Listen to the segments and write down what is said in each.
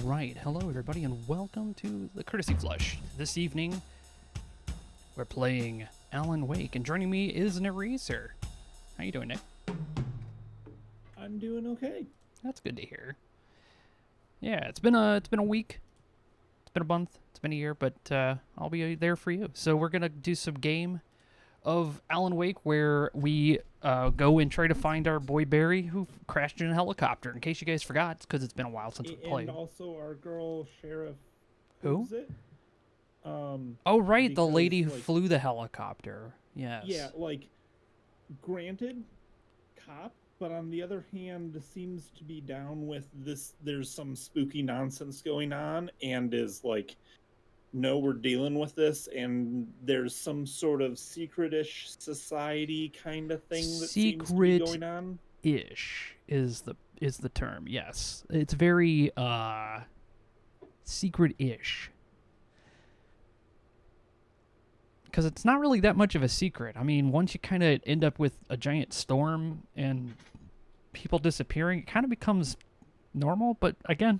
Alright, hello everybody and welcome to the Courtesy Flush. This evening, we're playing Alan Wake, and joining me is Naresar. How you doing, Nick? I'm doing okay. That's good to hear. Yeah, it's been a week. It's been a month. It's been a year, but I'll be there for you. So we're gonna do some game of Alan Wake where we go and try to find our boy Barry who crashed in a helicopter. In case you guys forgot, it's because it's been a while since we played. And also our girl Sheriff. Who? Who's it? Oh right, the lady who flew the helicopter. Yes. Yeah, like, granted, cop, but on the other hand, seems to be down with this. There's some spooky nonsense going on, and is like, no, we're dealing with this, and there's some sort of secret-ish society kind of thing that seems to be going on. Ish is the term. Yes, it's very secret-ish. Because it's not really that much of a secret. I mean, once you kind of end up with a giant storm and people disappearing, it kind of becomes normal. But again,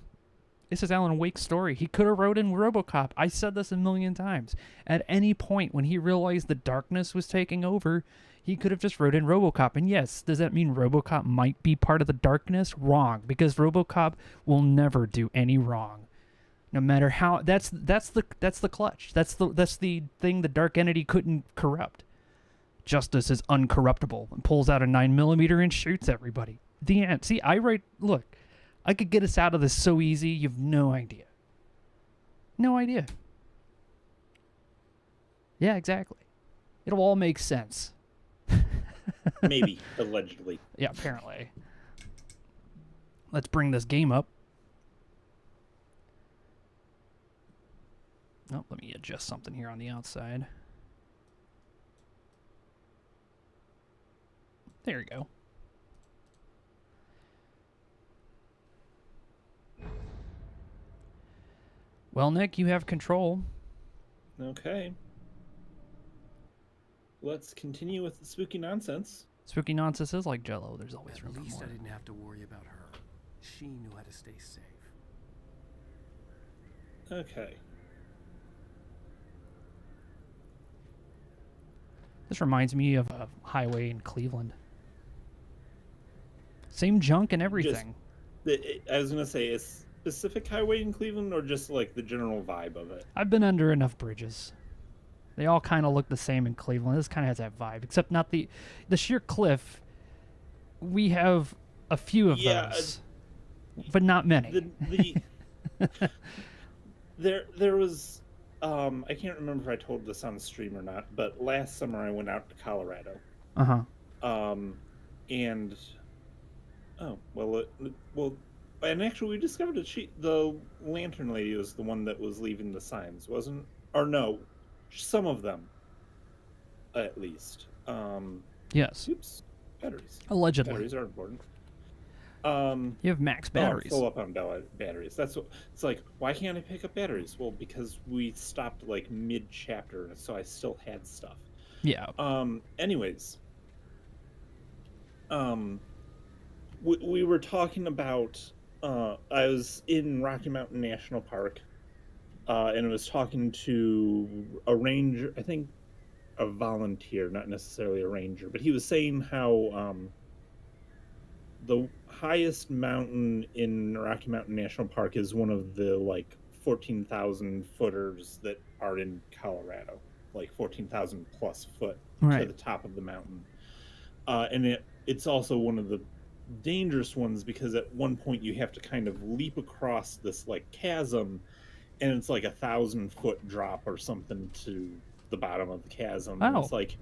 this is Alan Wake's story. He could have wrote in RoboCop. I said this a million times. At any point when he realized the darkness was taking over, he could have just wrote in RoboCop. And yes, does that mean RoboCop might be part of the darkness? Wrong, because RoboCop will never do any wrong. No matter how, that's the clutch. That's the thing the dark entity couldn't corrupt. Justice is uncorruptible and pulls out a 9mm and shoots everybody. The end. See, look, I could get us out of this so easy. You've no idea. No idea. Yeah, exactly. It'll all make sense. Maybe, allegedly. Yeah, apparently. Let's bring this game up. Oh, let me adjust something here on the outside. There you go. Well, Nick, you have control. Okay. Let's continue with the spooky nonsense. Spooky nonsense is like Jell-O. There's always room for more. At least I didn't have to worry about her. She knew how to stay safe. Okay. This reminds me of a highway in Cleveland. Same junk and everything. I was going to say, is specific highway in Cleveland or just like the general vibe of it? I've been under enough bridges. They all kind of look the same in Cleveland. This kind of has that vibe, except not the sheer cliff. We have a few of those, but not many. There was... I can't remember if I told this on the stream or not, but last summer I went out to Colorado. And and actually we discovered that the lantern lady was the one that was leaving the signs, wasn't? Or no, some of them, at least. Yes. Oops. Batteries. Allegedly. Batteries are important. You have max batteries. Full up on batteries. That's what it's like. Why can't I pick up batteries? Well, because we stopped like mid-chapter, so I still had stuff. Yeah. Anyways. We were talking about. I was in Rocky Mountain National Park, and I was talking to a ranger. I think a volunteer, not necessarily a ranger, but he was saying how the highest mountain in Rocky Mountain National Park is one of the like 14,000 footers that are in Colorado, like 14,000 plus foot to the top of the mountain, and it's also one of the dangerous ones because at one point you have to kind of leap across this like chasm, and it's like 1,000-foot drop or something to the bottom of the chasm. And it's like,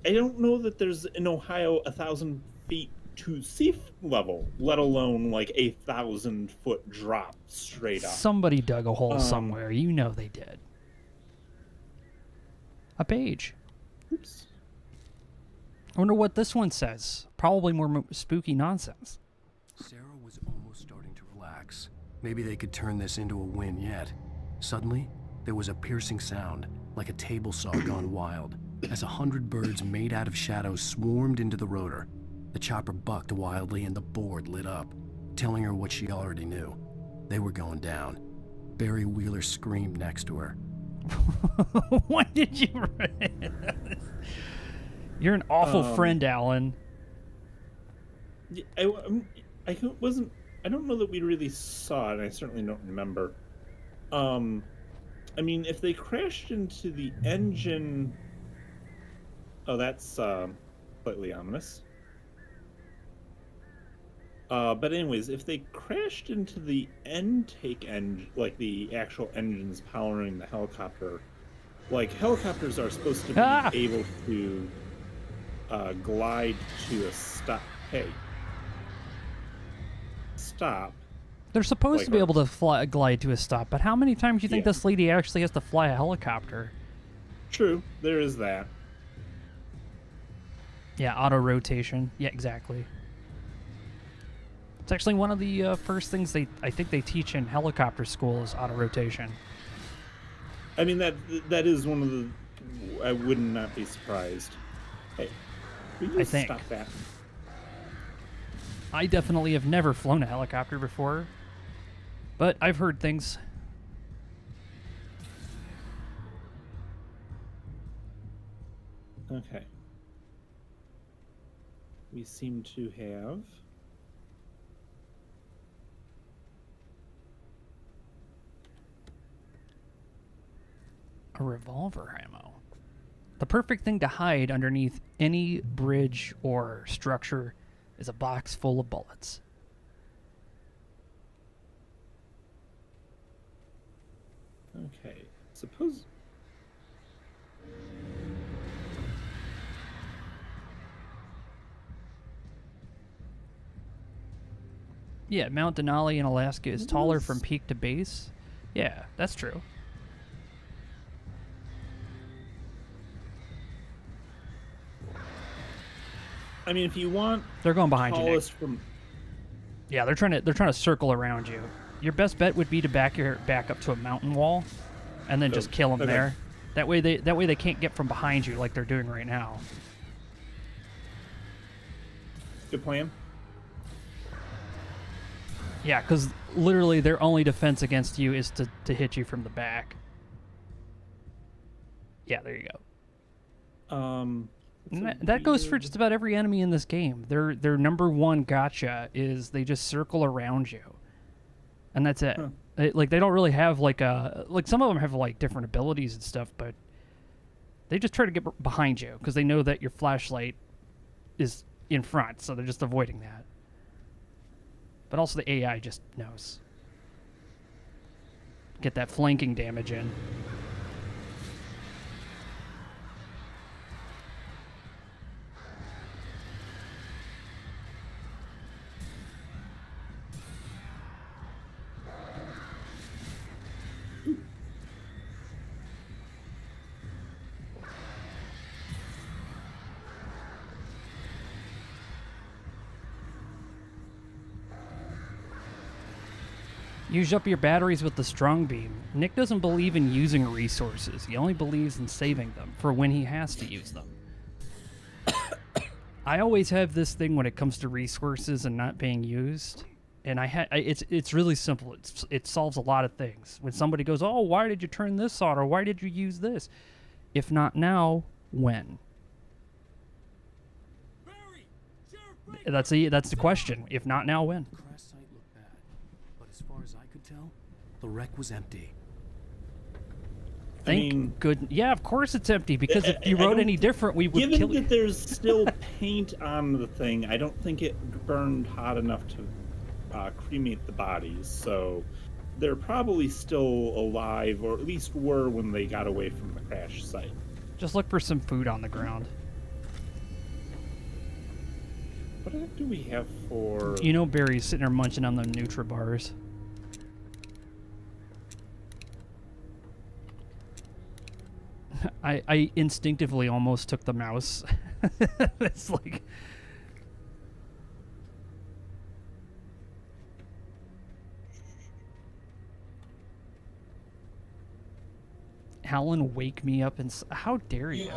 I don't know that there's in Ohio 1,000 feet to sea level, let alone like 1,000-foot drop straight up. Somebody dug a hole somewhere. You know they did. A page. Oops. I wonder what this one says. Probably more spooky nonsense. Sarah was almost starting to relax. Maybe they could turn this into a win yet. Suddenly, there was a piercing sound, like a table saw gone wild, as 100 birds made out of shadows swarmed into the rotor. The chopper bucked wildly and the board lit up, telling her what she already knew. They were going down. Barry Wheeler screamed next to her. Why did you? You're an awful friend, Alan. I wasn't. I don't know that we really saw it. I certainly don't remember. I mean, if they crashed into the engine, oh, that's slightly ominous. But anyways, if they crashed into the intake engine, like the actual engines powering the helicopter, like helicopters are supposed to be able to glide to a stop. Hey, stop. They're supposed to be able to glide to a stop, but how many times do you think this lady actually has to fly a helicopter? True, there is that. Yeah, auto rotation. Yeah, exactly. It's actually one of the first things I think they teach in helicopter school is auto rotation. I mean, that is one of the... I would not be surprised. Hey, will you stop that? I definitely have never flown a helicopter before, but I've heard things. Okay. We seem to have... a revolver ammo. The perfect thing to hide underneath any bridge or structure is a box full of bullets. Okay, suppose... Yeah, Mount Denali in Alaska is taller from peak to base. Yeah, that's true. I mean, if you want... They're going behind you, Nick. From... Yeah, they're trying to circle around you. Your best bet would be to back up to a mountain wall, and then just kill them there. That way they can't get from behind you like they're doing right now. Good plan. Yeah, because literally their only defense against you is to hit you from the back. Yeah, there you go. That goes for just about every enemy in this game. Their number one gotcha is they just circle around you, and that's it. Huh. Like they don't really have like some of them have like different abilities and stuff, but they just try to get behind you because they know that your flashlight is in front, so they're just avoiding that. But also the AI just knows. Get that flanking damage in. Use up your batteries with the strong beam. Nick doesn't believe in using resources. He only believes in saving them for when he has to use them. I always have this thing when it comes to resources and not being used, and it's really simple. It solves a lot of things. When somebody goes, "Oh, why did you turn this on?" or "Why did you use this?" If not now, when? That's the question. If not now, when? The wreck was empty. Thank goodness. Yeah, of course it's empty, because if you wrote any different, we would kill you. Given that there's still paint on the thing, I don't think it burned hot enough to cremate the bodies, so they're probably still alive, or at least were when they got away from the crash site. Just look for some food on the ground. What do we have for... You know Barry's sitting there munching on the Nutribars. I instinctively almost took the mouse. It's like... Alan, wake me up and... How dare you?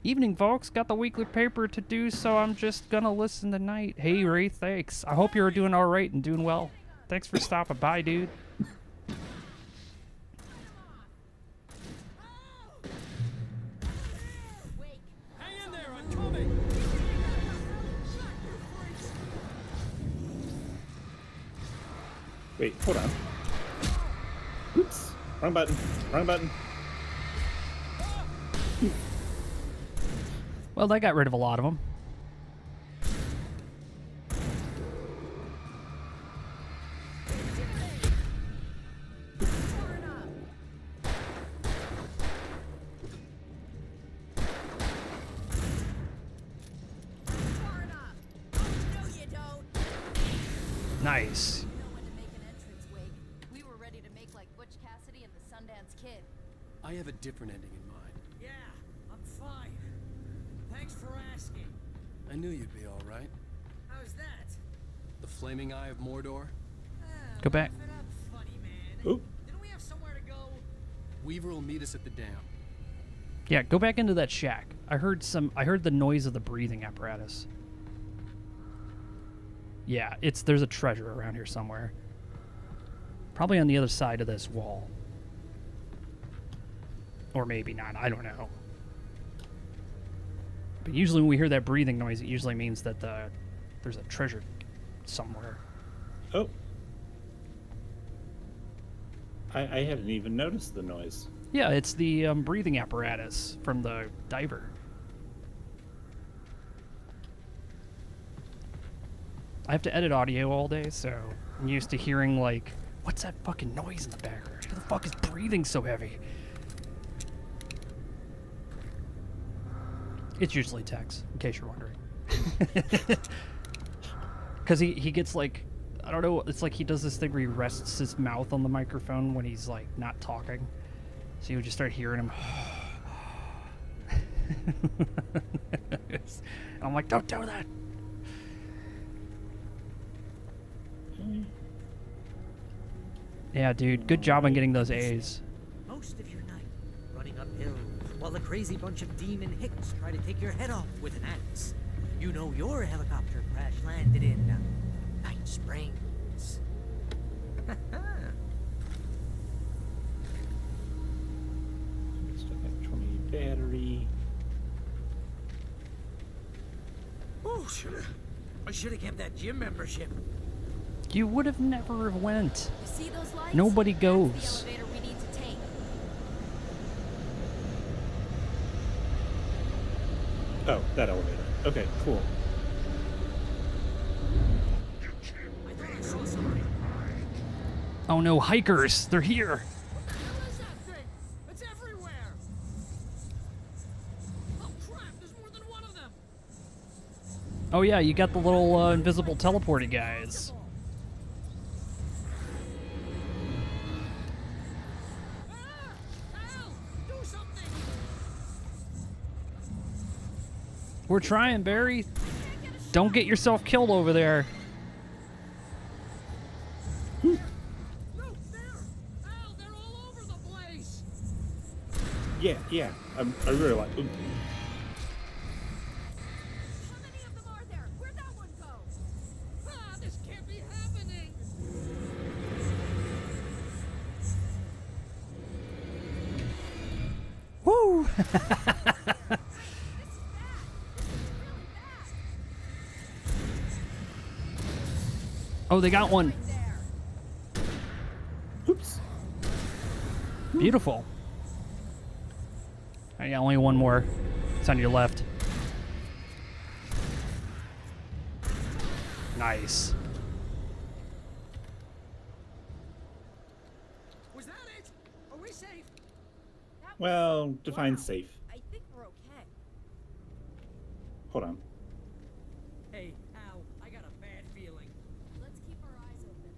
Evening, folks. Got the weekly paper to do, so I'm just gonna listen tonight. Hey, Ray, thanks. I hope you're doing all right and doing well. Thanks for stopping by, dude. Hang in there, I'm coming. Wait, hold on. Oops. Wrong button. Wrong button. Well, that got rid of a lot of them. Nice. You know when to make an entrance, Wake. We were ready to make like Butch Cassidy and the Sundance Kid. I have a different ending in mind. Yeah, I'm fine. Thanks for asking. I knew you'd be all right. How's that? The flaming eye of Mordor? Go back. Laugh it up, funny man. Oop. Didn't we have somewhere to go? Weaver will meet us at the dam. Yeah, go back into that shack. I heard the noise of the breathing apparatus. Yeah, there's a treasure around here somewhere. Probably on the other side of this wall. Or maybe not, I don't know. But usually when we hear that breathing noise, it usually means that there's a treasure somewhere. Oh. I hadn't even noticed the noise. Yeah, it's the breathing apparatus from the diver. I have to edit audio all day, so I'm used to hearing, like, what's that fucking noise in the background? Who the fuck is breathing so heavy? It's usually Tex, in case you're wondering. Because he gets, like, I don't know, it's like he does this thing where he rests his mouth on the microphone when he's, like, not talking. So you would just start hearing him. And I'm like, don't do that! Yeah, dude, good job on getting those A's. Most of your night running uphill while the crazy bunch of demon hicks try to take your head off with an axe. You know your helicopter crash landed in Night Springs. Still got 20 battery. Oh, I should have kept that gym membership. You would have never went. You see those lights? Nobody That's goes. the elevator we need to take. Oh, that elevator. Okay, cool. I thought I saw something. Oh no, hikers! They're here! What the hell is that thing? It's everywhere. Oh crap, there's more than one of them. Oh yeah, you got the little invisible teleporty guys. Hal, do something. We're trying, Barry. Don't get yourself killed over there. Look there. Hal, they're all over the place. Yeah. I really like. Ooh. How many of them are there? Where'd that one go? Ah, this can't be happening. Woo! Oh, they got one. There. Oops. Beautiful. I got only one more. It's on your left. Nice. Was that it? Are we safe? That was- Well, define Wow. safe. I think we're okay. Hold on. Hey, Hal, I got a bad feeling. Let's keep our eyes open.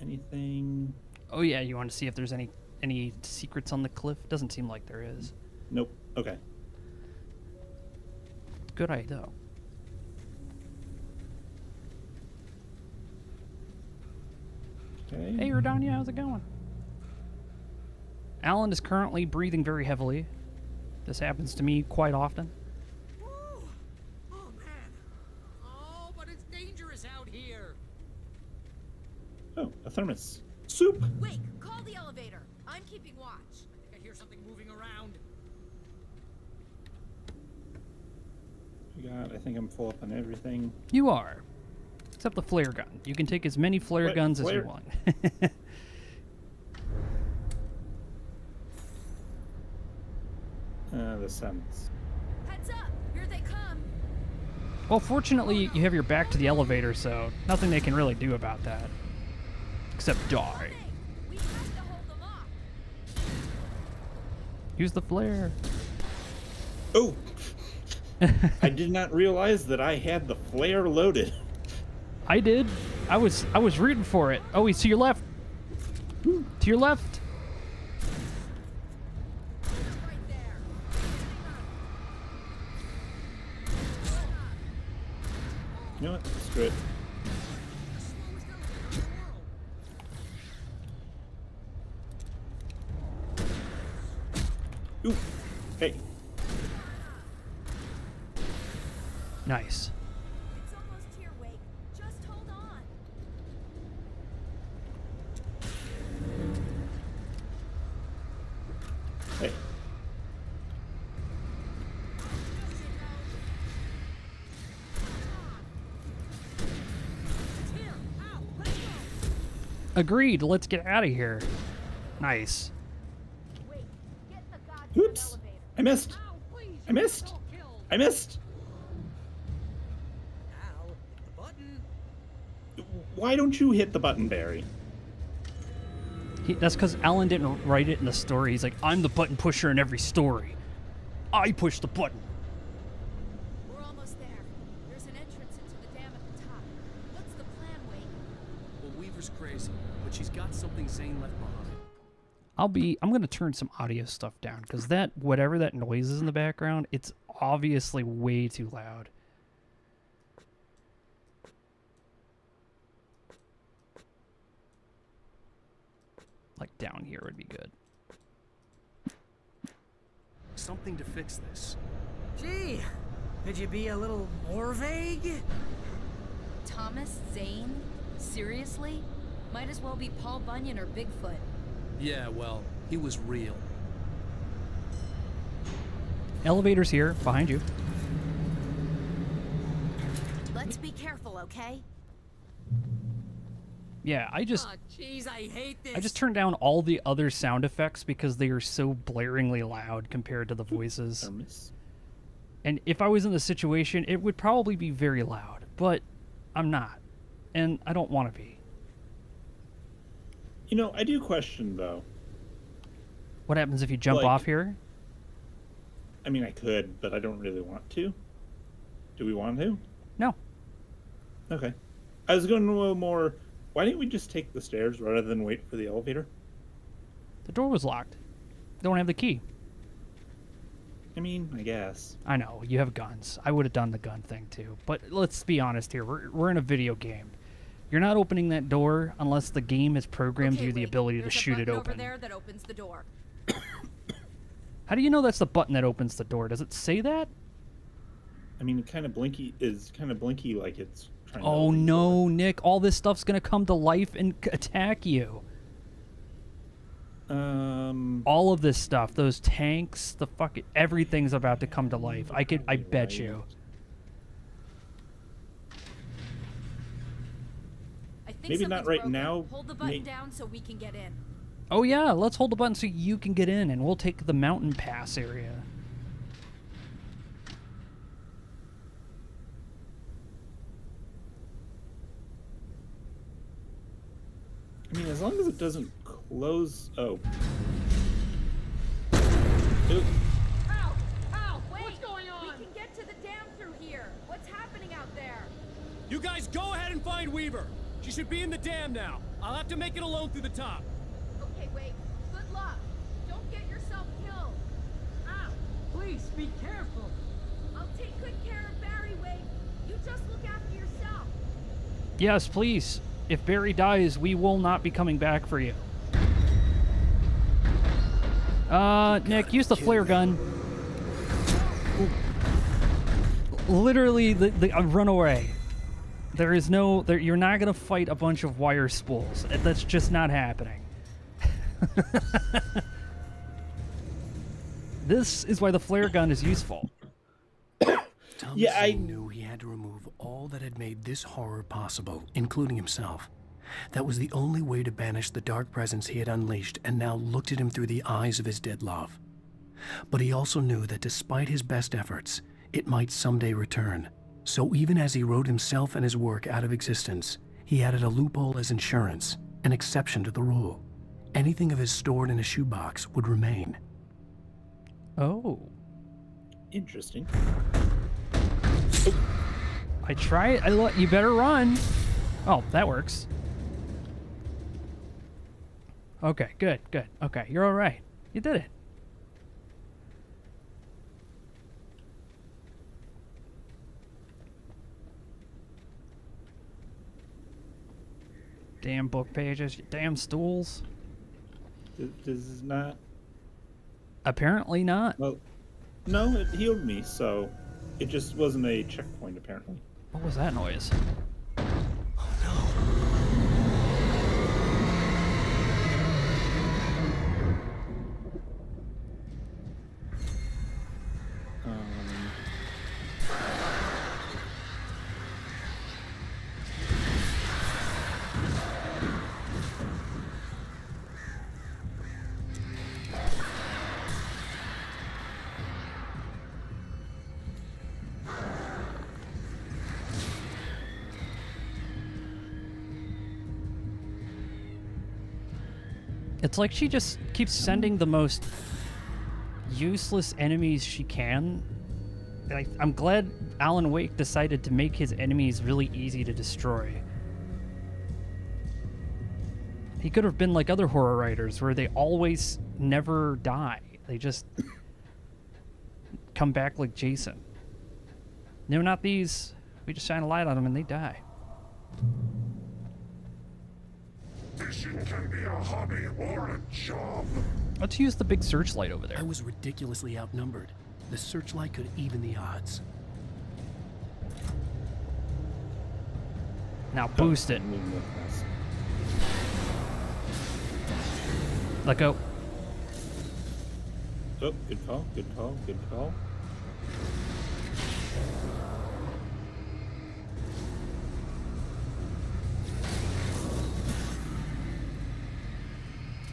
Anything? Oh yeah, you want to see if there's any secrets on the cliff? Doesn't seem like there is. Nope. Okay. Good eye though. Okay. Hey Rodania, how's it going? Alan is currently breathing very heavily. This happens to me quite often. Woo! Oh man. Oh, but it's dangerous out here. thermos. Soup! Wake, call the elevator. I'm keeping watch. I think I hear something moving around. I think I'm full up on everything. You are. Except the flare gun. You can take as many flare Wait, guns as flare- you want. The sounds. Heads up, here they come. Well, fortunately, you have your back to the elevator, so nothing they can really do about that. Except die. Hey, we have to hold them off. Use the flare. Oh! I did not realize that I had the flare loaded. I did. I was rooting for it. Oh, he's to your left. To your left. Right there. You know what? Screw it. Ooh. Hey. Nice. It's almost here, Wake. Just hold on. Hey. Here. Ow. Let go. Agreed. Let's get out of here. Nice. Wake, get in the goddamn Oops. elevator. I missed. Ow, please. I missed. Don't kill. I missed. Now, hit the button. Why don't you hit the button, Barry? That's because Alan didn't write it in the story. He's like, I'm the button pusher in every story. I push the button. We're almost there. There's an entrance into the dam at the top. What's the plan, Wake? Well, Weaver's crazy, but she's got something Zane left behind. I'm gonna turn some audio stuff down because that whatever that noise is in the background, it's obviously way too loud. Like down here would be good. Something to fix this. Gee, could you be a little more vague? Thomas Zane? Seriously? Might as well be Paul Bunyan or Bigfoot. Yeah, well, he was real. Elevator's here behind you. Let's be careful, okay? Yeah, I just Aw, jeez, I hate this. I just turned down all the other sound effects because they are so blaringly loud compared to the voices. Thermos. And if I was in the situation, it would probably be very loud, but I'm not. And I don't want to be. You know, I do question though. What happens if you jump Like- off here? I mean, I could, but I don't really want to. Do we want to? No. Okay. I was going to know more. Why didn't we just take the stairs rather than wait for the elevator? The door was locked. Don't have the key. I mean, I guess. I know, you have guns. I would have done the gun thing too. But let's be honest here. We're in a video game. You're not opening that door unless the game has programmed Okay, you the Wake, ability to there's a shoot it button open. over there that opens the door. How do you know that's the button that opens the door? Does it say that? I mean, kind of blinky like it's trying to Oh open the no, door. Nick. All this stuff's going to come to life and attack you. All of this stuff, those tanks, the fucking everything's about to come to life. I bet you. I think Maybe not something's right broken. now. Hold the button May- down so we can get in. Oh yeah, let's hold the button so you can get in and we'll take the mountain pass area. I mean, as long as it doesn't close. Oh. Ooh. Ow! Ow! Wait, What's going on? we can get to the dam through here. What's happening out there? You guys go ahead and find Weaver. She should be in the dam now. I'll have to make it alone through the top. Okay, wait. Good luck. Don't get yourself killed. Ow! Please be careful. I'll take good care of Barry, Wade. You just look after yourself. Yes, please. If Barry dies, we will not be coming back for you. Nick, use the flare gun. Literally, run away. There is no. You're not gonna fight a bunch of wire spools. That's just not happening. This is why the flare gun is useful. Thomas Yeah, Zane knew he had to remove all that had made this horror possible, including himself. That was the only way to banish the dark presence he had unleashed and now looked at him through the eyes of his dead love. But he also knew that despite his best efforts, it might someday return. So even as he wrote himself and his work out of existence, he added a loophole as insurance, an exception to the rule. Anything of his stored in a shoebox would remain. Oh. Interesting. I try it. You better run. Oh, that works. Okay, good. Okay, you're all right. You did it. Damn book pages, you damn stools. This is not. Apparently not. Well, no, it healed me, so it just wasn't a checkpoint, apparently. What was that noise? It's like she just keeps sending the most useless enemies she can. I'm glad Alan Wake decided to make his enemies really easy to destroy. He could have been like other horror writers where they always never die. They just come back like Jason. No, not these. We just shine a light on them and they die. Fishing can be a hobby or a job. Let's use the big searchlight over there. I was ridiculously outnumbered. The searchlight could even the odds. Now boost it. Let go. Oh, good call, good call, good call.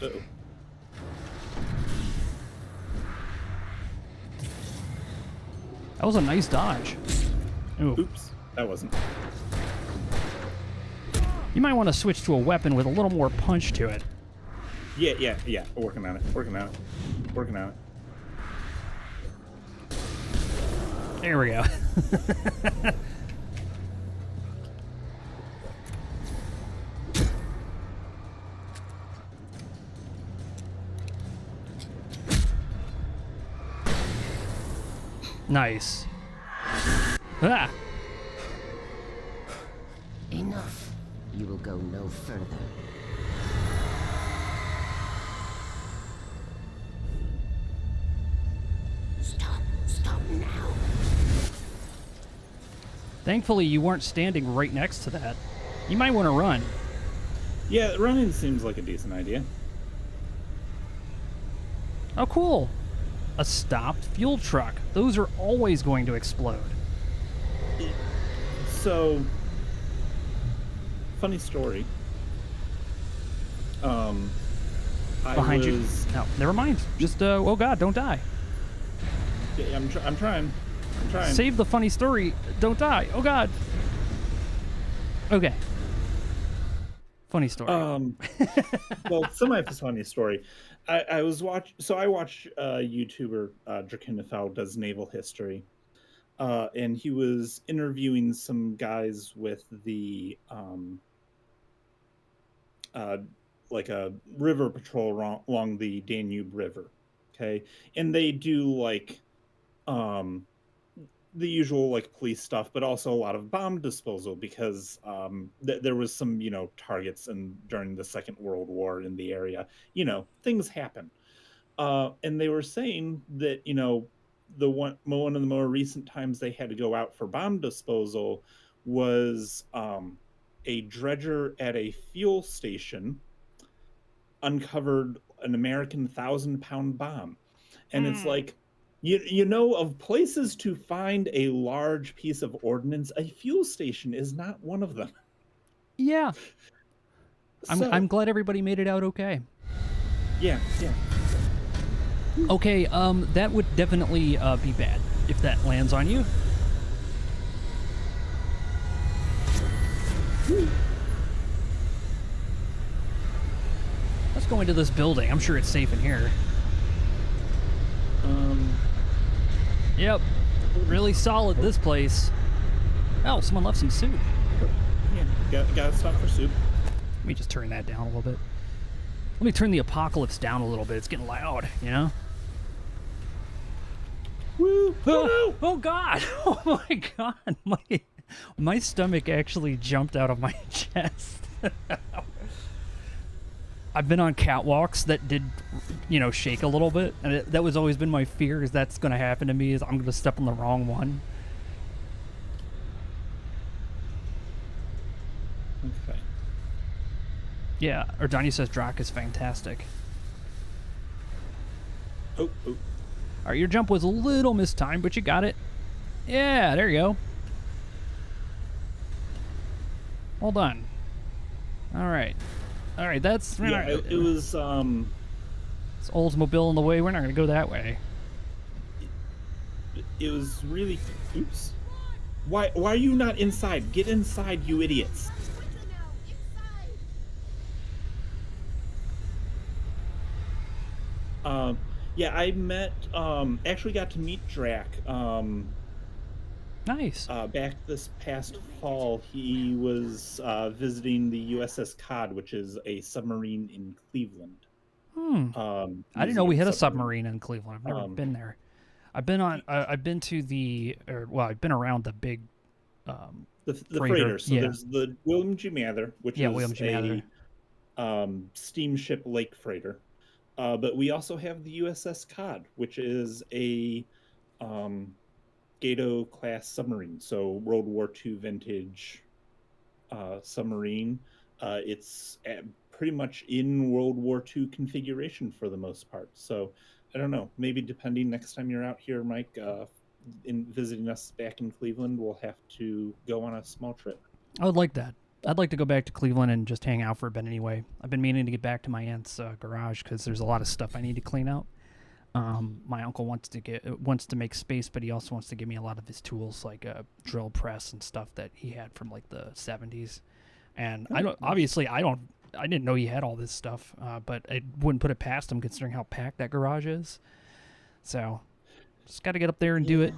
Uh-oh. That was a nice dodge. Ooh. Oops, that wasn't. You might want to switch to a weapon with a little more punch to it. Yeah. Working on it. There we go. Nice. Ah! Enough. You will go no further. Stop now. Thankfully, you weren't standing right next to that. You might want to run. Yeah, running seems like a decent idea. Oh, cool. A stopped fuel truck. Those are always going to explode. So, funny story. Behind you. No, never mind. Just, oh god, don't die. Yeah, I'm trying. Save the funny story. Don't die. Oh god. Okay. Funny story. Well, semi-funny story. I watched YouTuber Drakenifel does naval history, and he was interviewing some guys with the like a river patrol along the Danube River. Okay, and they do like the usual like police stuff, but also a lot of bomb disposal because there was some targets during the Second World War in the area. Things happen, and they were saying that one of the more recent times they had to go out for bomb disposal was a dredger at a fuel station uncovered an American 1,000-pound bomb. And it's like, you know, of places to find a large piece of ordnance, a fuel station is not one of them. Yeah. So, I'm glad everybody made it out okay. yeah. Okay, that would definitely be bad if that lands on you. Let's go into this building. I'm sure it's safe in here. Yep. Really solid, this place. Oh, someone left some soup. Yeah, gotta stop for soup. Let me just turn that down a little bit. Let me turn the apocalypse down a little bit. It's getting loud, you know? Woo! Oh, oh God! Oh my God! My stomach actually jumped out of my chest. I've been on catwalks that did, you know, shake a little bit, and that was always been my fear. Is that's going to happen to me? Is I'm going to step on the wrong one. Okay. Yeah, Ardania says Drak is fantastic. Oh. All right, your jump was a little mistimed, but you got it. Yeah, there you go. Hold on. All right, that's... Yeah, it was, It's Oldsmobile in the way. We're not going to go that way. It was really... Oops. Why are you not inside? Get inside, you idiots. Yeah, I met, actually got to meet Drak. Nice. Back this past fall, he was visiting the USS Cod, which is a submarine in Cleveland. I didn't know we had a submarine in Cleveland. I've never been there. I've been around the big, the freighter. So yeah. there's the William G. Mather, which is William G. Mather. Steamship lake freighter. But we also have the USS Cod, which is a Gato class submarine, so World War II vintage submarine. It's pretty much in World War II configuration for the most part. So I don't know, maybe depending next time you're out here, Mike, in visiting us back in Cleveland, we'll have to go on a small trip. I would like that. I'd like to go back to Cleveland and just hang out for a bit anyway. I've been meaning to get back to my aunt's garage because there's a lot of stuff I need to clean out. My uncle wants to make space, but he also wants to give me a lot of his tools, like a drill press and stuff that he had from like the 70s. And I didn't know he had all this stuff, but I wouldn't put it past him considering how packed that garage is. So just got to get up there and do it.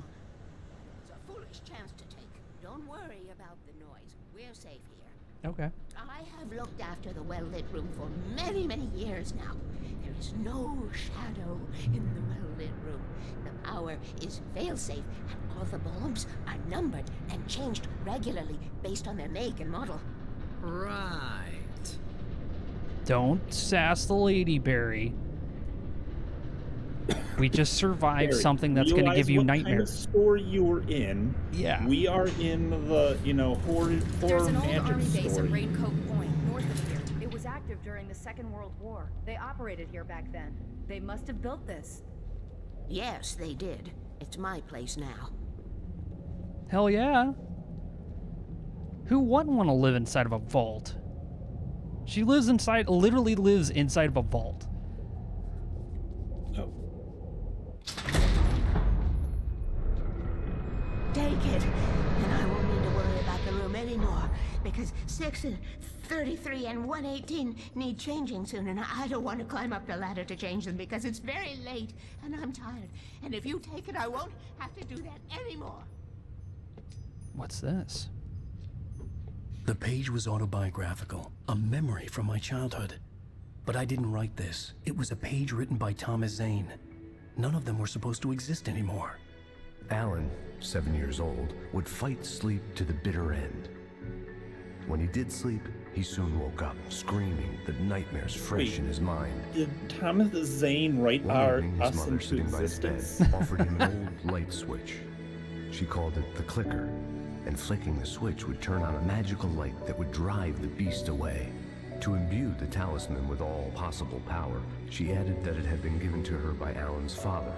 It's a foolish chance to take. Don't worry about the noise. We're safe here. Okay. I have looked after the well-lit room for many, many years now. There is no shadow in the well-lit room. The power is fail-safe, and all the bulbs are numbered and changed regularly based on their make and model. Right. Don't sass the lady, Barry. We just survived Barry, something that's going to give you realize nightmares. What kind of store you were in? Yeah. We are in the, horror There's an old magic army base story. at Raincoat Point, north of here. It was active during the Second World War. They operated here back then. They must have built this. Yes, they did. It's my place now. Hell yeah. Who wouldn't want to live inside of a vault? She literally lives inside of a vault. Oh. Take it, and I won't need to worry about the room anymore, because 6 and 33 and 118 need changing soon, and I don't want to climb up the ladder to change them because it's very late, and I'm tired. And if you take it, I won't have to do that anymore. What's this? The page was autobiographical, a memory from my childhood. But I didn't write this. It was a page written by Thomas Zane. None of them were supposed to exist anymore. Alan, 7 years old, would fight sleep to the bitter end. When he did sleep, he soon woke up, screaming, the nightmares fresh in his mind. Did Thomas Zane write One evening, his us mother, into sitting by his bed, existence? offered him an old light switch. She called it the clicker, and flicking the switch would turn on a magical light that would drive the beast away. To imbue the talisman with all possible power, she added that it had been given to her by Alan's father.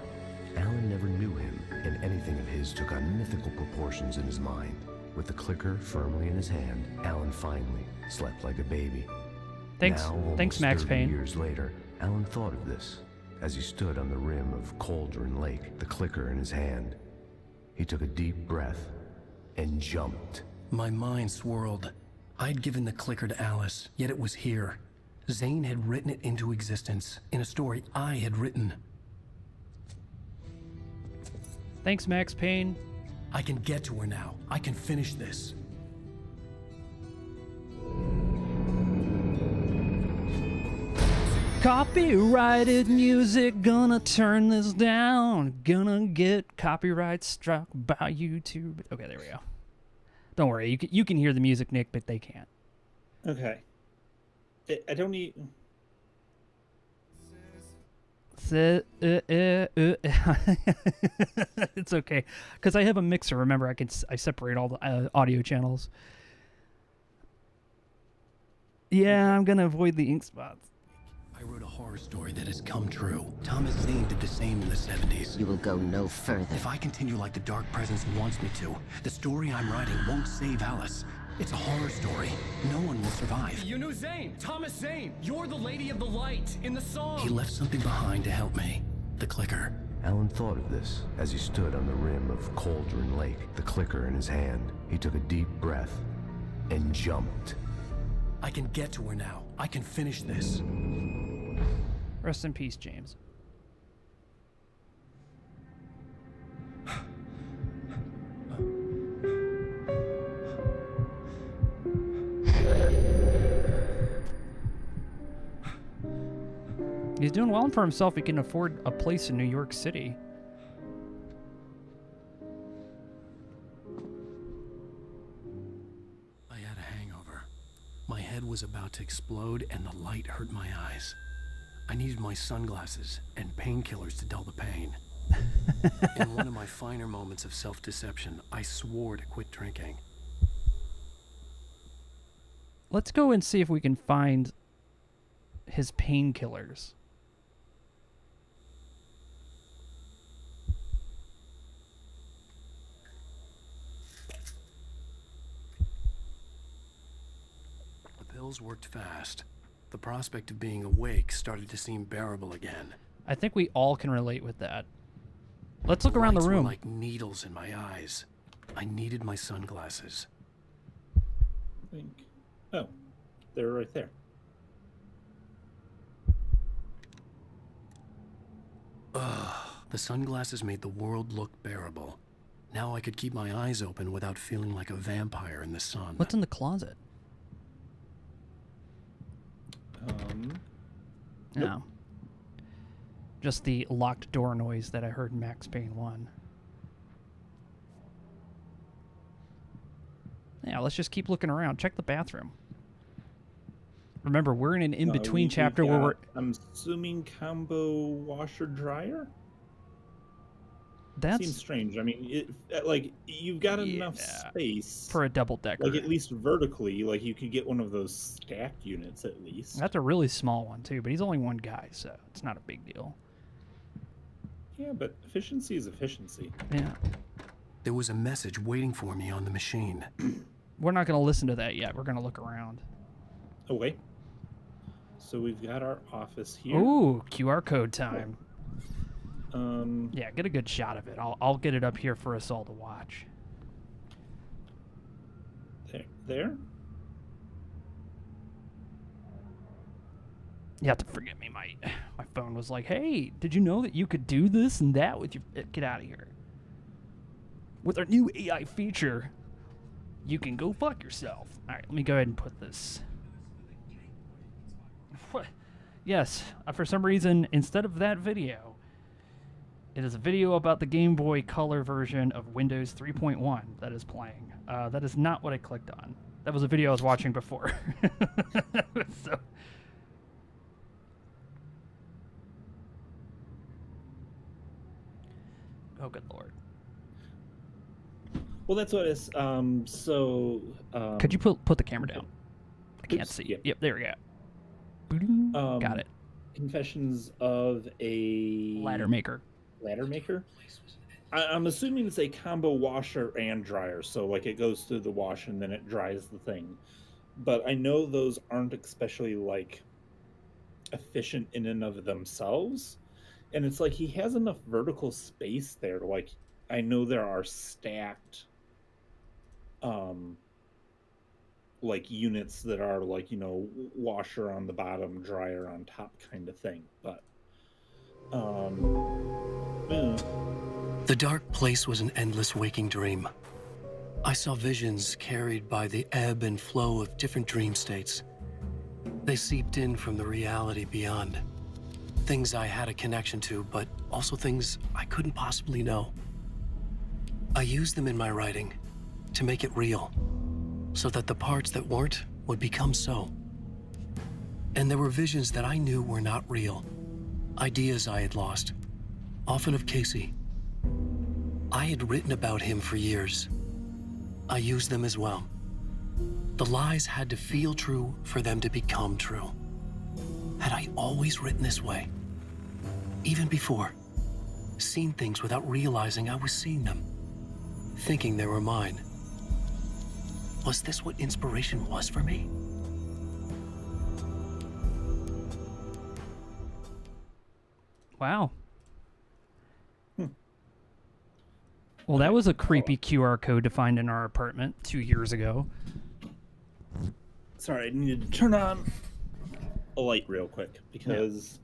Alan never knew him, and anything of his took on mythical proportions in his mind. With the clicker firmly in his hand, Alan finally slept like a baby. Thanks, Almost Max 30 Payne. years later, Alan thought of this as he stood on the rim of Cauldron Lake, the clicker in his hand. He took a deep breath and jumped. My mind swirled. I'd given the clicker to Alice, yet it was here. Zane had written it into existence in a story I had written. Thanks, Max Payne. I can get to her now. I can finish this. Copyrighted music, gonna turn this down. Gonna get copyright struck by YouTube. Okay, there we go. Don't worry, you can hear the music, Nick, but they can't. Okay. I don't need... It's okay, because I have a mixer. Remember, I separate all the audio channels. Yeah, I'm gonna avoid the ink spots. I wrote a horror story that has come true. Thomas Zane did the same in the 70s. You will go no further. If I continue like the Dark Presence wants me to, the story I'm writing won't save Alice. It's a horror story. No one will survive. You knew Zane, Thomas Zane. You're the Lady of the Light in the song. He left something behind to help me. The clicker. Alan thought of this as he stood on the rim of Cauldron Lake, the clicker in his hand. He took a deep breath and jumped. I can get to her now. I can finish this. Rest in peace, James. He's doing well for himself. He can afford a place in New York City. I had a hangover. My head was about to explode and the light hurt my eyes. I needed my sunglasses and painkillers to dull the pain. In one of my finer moments of self-deception, I swore to quit drinking. Let's go and see if we can find his painkillers. The pills worked fast. The prospect of being awake started to seem bearable again. I think we all can relate with that. Let's look around the Lights were room. like needles in my eyes. I needed my sunglasses. I think... Oh, they're right there. Ugh, the sunglasses made the world look bearable. Now I could keep my eyes open without feeling like a vampire in the sun. What's in the closet? No. Just the locked door noise that I heard in Max Payne 1. Yeah, let's just keep looking around. Check the bathroom. Remember, we're in an in-between chapter where we're... I'm assuming combo washer-dryer? That's... Seems strange. I mean, you've got enough space... For a double-decker. Like, at least vertically, like, you could get one of those stacked units, at least. That's a really small one, too, but he's only one guy, so it's not a big deal. Yeah, but efficiency is efficiency. Yeah. There was a message waiting for me on the machine. We're not going to listen to that yet. We're going to look around. Okay. So we've got our office here. Ooh, QR code time. Oh. Yeah, get a good shot of it. I'll get it up here for us all to watch. There? You have to forgive me. My phone was like, hey, did you know that you could do this and that with your... Get out of here. With our new AI feature, you can go fuck yourself. All right, let me go ahead and put this. What? Yes, for some reason, instead of that video, it is a video about the Game Boy Color version of Windows 3.1 that is playing. That is not what I clicked on. That was a video I was watching before. So... Oh, good lord. Well, that's what it is. Could you put the camera down? I can't Oops, see. yep. Yep, there we go. Got it. Confessions of a Ladder maker. Ladder maker. I'm assuming it's a combo washer and dryer, so like it goes through the wash and then it dries the thing. But I know those aren't especially like efficient in and of themselves, and it's like he has enough vertical space there. Like I know there are stacked like units that are like, you know, washer on the bottom, dryer on top kind of thing, but The dark place was an endless waking dream. I saw visions carried by the ebb and flow of different dream states. They seeped in from the reality beyond. Things I had a connection to, but also things I couldn't possibly know. I used them in my writing to make it real, so that the parts that weren't would become so. And there were visions that I knew were not real, ideas I had lost, often of Casey. I had written about him for years. I used them as well. The lies had to feel true for them to become true. Had I always written this way? Even before, seen things without realizing I was seeing them, thinking they were mine. Was this what inspiration was for me? Wow. Well, that was a creepy QR code to find in our apartment 2 years ago. Sorry, I needed to turn on a light real quick because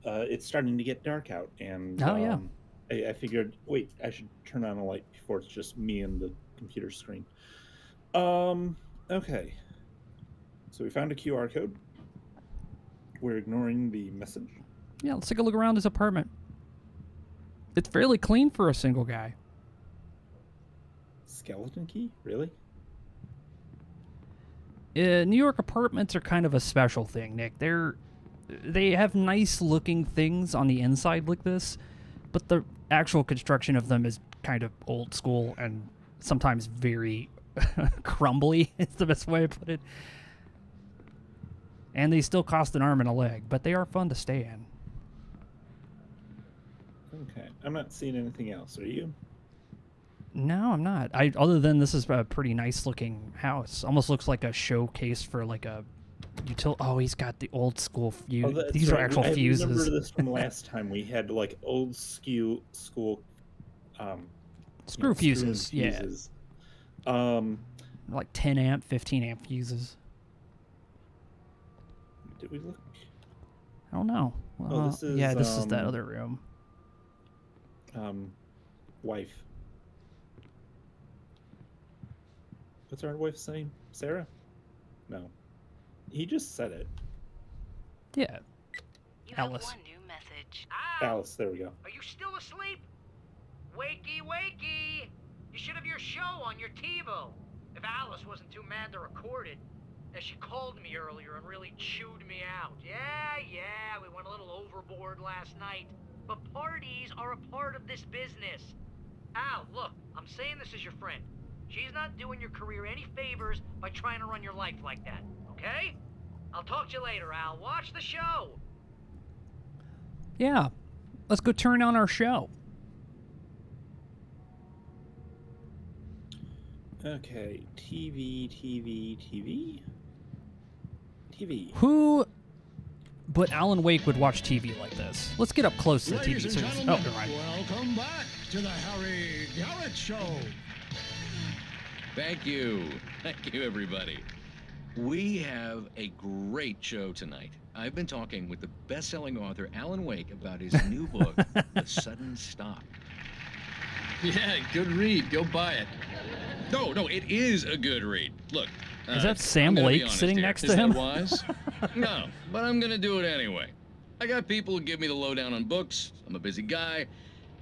it's starting to get dark out, and I figured, wait, I should turn on a light before it's just me and the computer screen. Okay. So we found a QR code. We're ignoring the message. Yeah, let's take a look around his apartment. It's fairly clean for a single guy. Skeleton key? Really? New York apartments are kind of a special thing, Nick. They have nice looking things on the inside like this, but the actual construction of them is kind of old school and sometimes very crumbly, is the best way to put it. And they still cost an arm and a leg, but they are fun to stay in. Okay. I'm not seeing anything else. Are you? No, I'm not. Other than this is a pretty nice looking house. Almost looks like a showcase for like a Oh, he's got the old school fuse. Oh, these are actual fuses. I remember this from last time. We had like old school screw fuses. fuses. Yeah. Like 10 amp, 15 amp fuses. Did we look? I don't know. This is, this is that other room. Wife. What's our wife's name? Sarah? No. He just said it. Yeah. You Alice. have one new message. Alice, there we go. Are you still asleep? Wakey, wakey! You should have your show on your TiVo. If Alice wasn't too mad to record it. As she called me earlier and really chewed me out. Yeah, we went a little overboard last night. But parties are a part of this business. Al, look, I'm saying this as your friend. She's not doing your career any favors by trying to run your life like that, okay? I'll talk to you later, Al. Watch the show. Yeah. Let's go turn on our show. Okay. TV. Who but Alan Wake would watch TV like this? Let's get up close to the TV. Ladies and series. gentlemen, never mind. welcome back to the Harry Garrett Show. Thank you, everybody. We have a great show tonight. I've been talking with the best-selling author Alan Wake about his new book, The Sudden Stop. Yeah, good read. Go buy it. No, it is a good read. Look. Is that Sam Lake sitting next to him? Is that wise? No, but I'm gonna do it anyway. I got people who give me the lowdown on books. I'm a busy guy.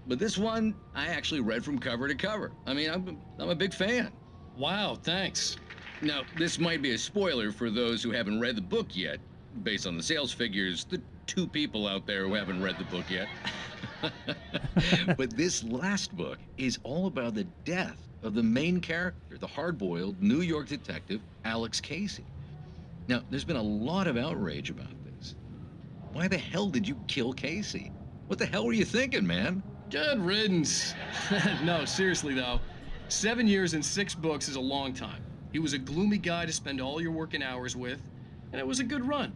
But this one, I actually read from cover to cover. I mean, I'm a big fan. Wow, thanks. Now, this might be a spoiler for those who haven't read the book yet. Based on the sales figures, the 2 people out there who haven't read the book yet. But this last book is all about the death of the main character, the hard-boiled New York detective, Alex Casey. Now, there's been a lot of outrage about this. Why the hell did you kill Casey? What the hell were you thinking, man? Good riddance. No, seriously though, 7 years and 6 books is a long time. He was a gloomy guy to spend all your working hours with, and it was a good run.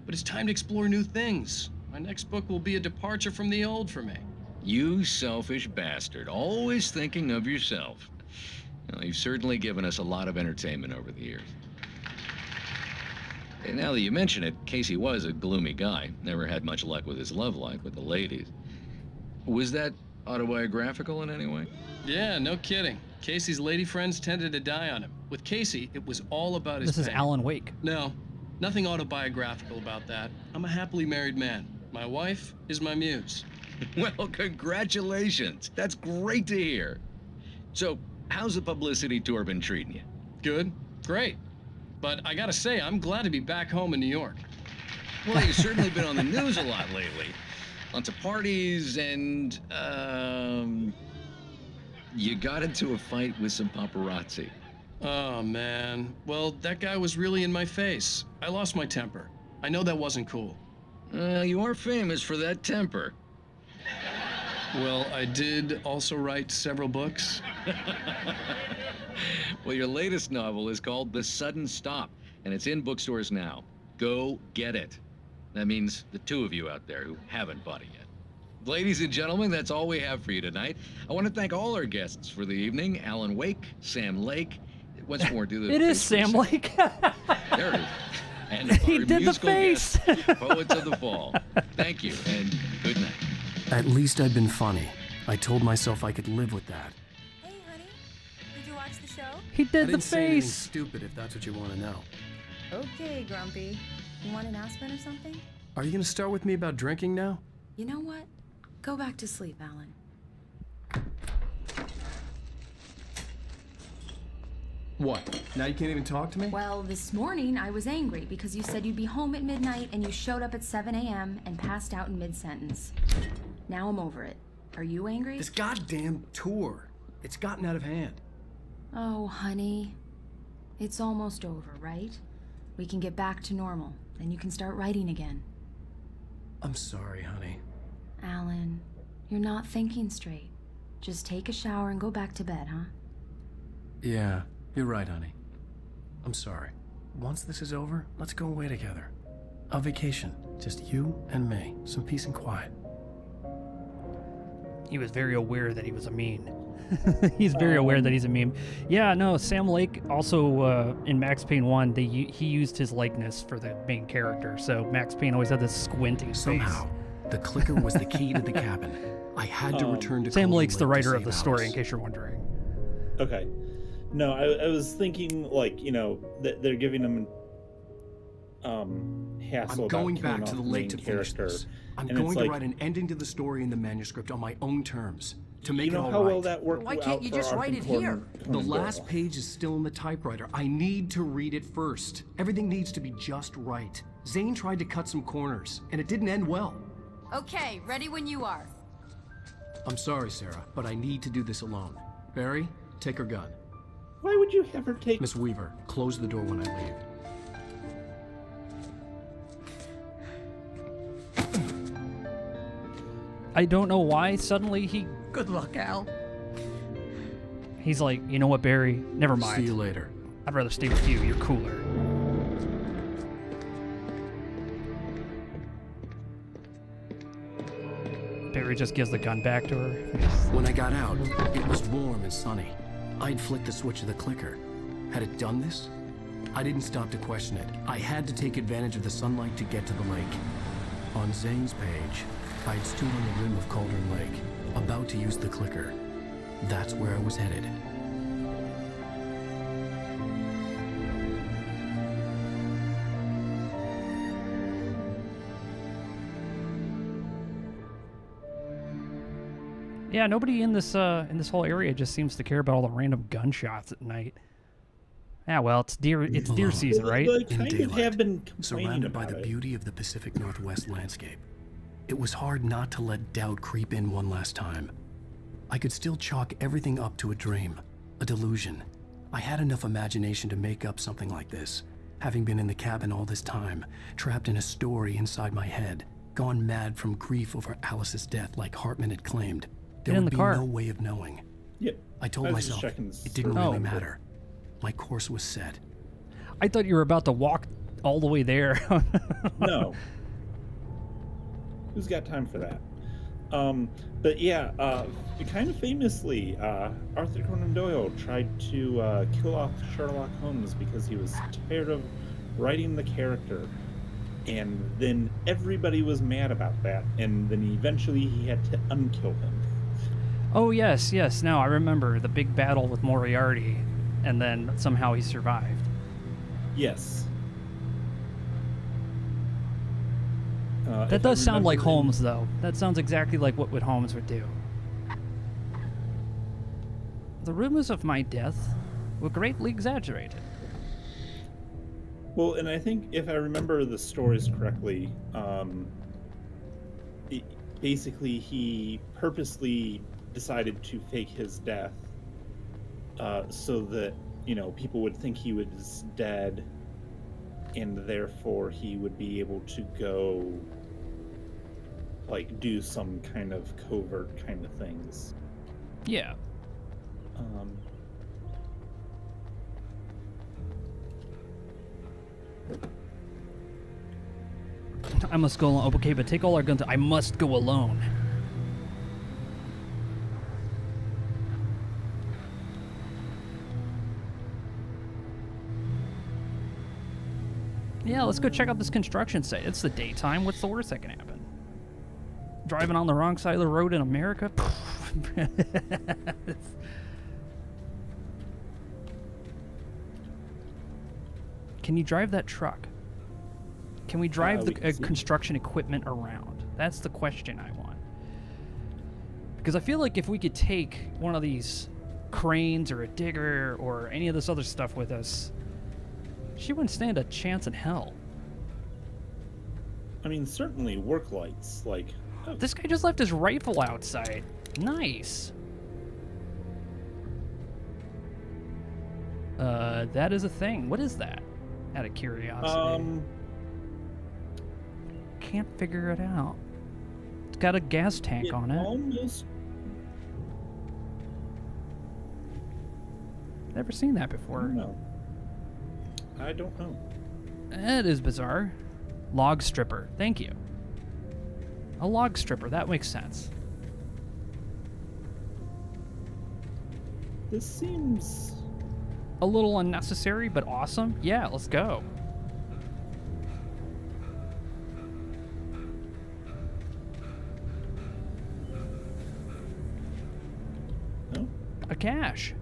But it's time to explore new things. My next book will be a departure from the old for me. You selfish bastard, always thinking of yourself. Well, you've certainly given us a lot of entertainment over the years. And now that you mention it, Casey was a gloomy guy. Never had much luck with his love life with the ladies. Was that autobiographical in any way? Yeah, no kidding. Casey's lady friends tended to die on him. With Casey, it was all about his This is pain. Alan Wake. No, nothing autobiographical about that. I'm a happily married man. My wife is my muse. Well, congratulations. That's great to hear. So, how's the publicity tour been treating you? Good, great. But I gotta say, I'm glad to be back home in New York. Well, you've certainly been on the news a lot lately. Lots of parties and, you got into a fight with some paparazzi. Oh, man. Well, that guy was really in my face. I lost my temper. I know that wasn't cool. You are famous for that temper. Well, I did also write several books. Well, your latest novel is called The Sudden Stop, and it's in bookstores now. Go get it. That means the two of you out there who haven't bought it yet. Ladies and gentlemen, that's all we have for you tonight. I want to thank all our guests for the evening. Alan Wake, Sam Lake. Once more, do the It is Sam Lake. There it is. And He our did the musical face. guests, Poets of the Fall. Thank you, and good night. At least I'd been funny. I told myself I could live with that. Hey, honey. Did you watch the show? He I did the didn't say anything face. stupid if that's what you want to know. Okay, Grumpy. You want an aspirin or something? Are you going to start with me about drinking now? You know what? Go back to sleep, Alan. What? Now you can't even talk to me? Well, this morning I was angry because you said you'd be home at midnight and you showed up at 7 a.m. and passed out in mid-sentence. Now I'm over it. Are you angry? This goddamn tour. It's gotten out of hand. Oh, honey. It's almost over, right? We can get back to normal. Then you can start writing again. I'm sorry, honey. Alan, you're not thinking straight. Just take a shower and go back to bed, huh? Yeah, you're right, honey. I'm sorry. Once this is over, let's go away together. A vacation. Just you and me. Some peace and quiet. He was very aware that he was a meme. He's very aware that he's a meme. Yeah, no, Sam Lake also in Max Payne 1, he used his likeness for the main character. So Max Payne always had this squinting face. Somehow, the clicker was the key to the cabin. I had to return to Sam Colby Lake's the Lake to writer of save the story, Alice. in case you're wondering. Okay. No, I was thinking, like, you know, that they're giving him hassle I'm going about back killing to the off lake main to finish character. this. I'm And it's going to like, write an ending to the story in the manuscript on my own terms. To make you know it all how right. well that worked Why out can't you for just Arthur write it Conan- here? The Conan last Doyle. page is still in the typewriter. I need to read it first. Everything needs to be just right. Zane tried to cut some corners, and it didn't end well. Okay, ready when you are. I'm sorry, Sarah, but I need to do this alone. Barry, take her gun. Why would you have her take... Miss Weaver, close the door when I leave. I don't know why suddenly Good luck, Al. he's like, you know what, Barry? Never mind. See you later. I'd rather stay with you. You're cooler. Barry just gives the gun back to her. When I got out, it was warm and sunny. I'd flicked the switch of the clicker. Had it done this? I didn't stop to question it. I had to take advantage of the sunlight to get to the lake. On Zane's page, I'd stood on the rim of Cauldron Lake, about to use the clicker. That's where I was headed. Yeah, nobody in this whole area just seems to care about all the random gunshots at night. Yeah, well, it's deer season, right? They kind of have been complaining Surrounded by about the it. beauty of the Pacific Northwest landscape. It was hard not to let doubt creep in one last time. I could still chalk everything up to a dream. A delusion. I had enough imagination to make up something like this. Having been in the cabin all this time, trapped in a story inside my head, gone mad from grief over Alice's death like Hartman had claimed. There Get in would the be car. no way of knowing. Yep. I told I was just myself checking it didn't for- really matter. My course was set. I thought you were about to walk all the way there. No. Who's got time for that? But yeah, kind of famously, Arthur Conan Doyle tried to kill off Sherlock Holmes because he was tired of writing the character. And then everybody was mad about that, and then eventually he had to unkill him. Oh, yes, yes. Now I remember the big battle with Moriarty, and then somehow he survived. Yes. That does sound like Holmes, though. That sounds exactly like what Holmes would do. The rumors of my death were greatly exaggerated. Well, and I think if I remember the stories correctly, basically he purposely decided to fake his death so that, people would think he was dead, and therefore he would be able to go, do some kind of covert kind of things. Yeah. I must go alone. Okay, but take all our guns. I must go alone. Yeah, let's go check out this construction site. It's the daytime. What's the worst that can happen? Driving on the wrong side of the road in America? Can you drive that truck? Can we drive the construction equipment around? That's the question I want. Because I feel like if we could take one of these cranes or a digger or any of this other stuff with us, she wouldn't stand a chance in hell. I mean, certainly work lights, This guy just left his rifle outside. Nice. That is a thing. What is that? Out of curiosity. Can't figure it out. It's got a gas tank on it. Almost. Never seen that before. No. I don't know. That is bizarre. Log stripper. Thank you. A log stripper. That makes sense. This seems a little unnecessary, but awesome. Yeah, let's go. No? A cache.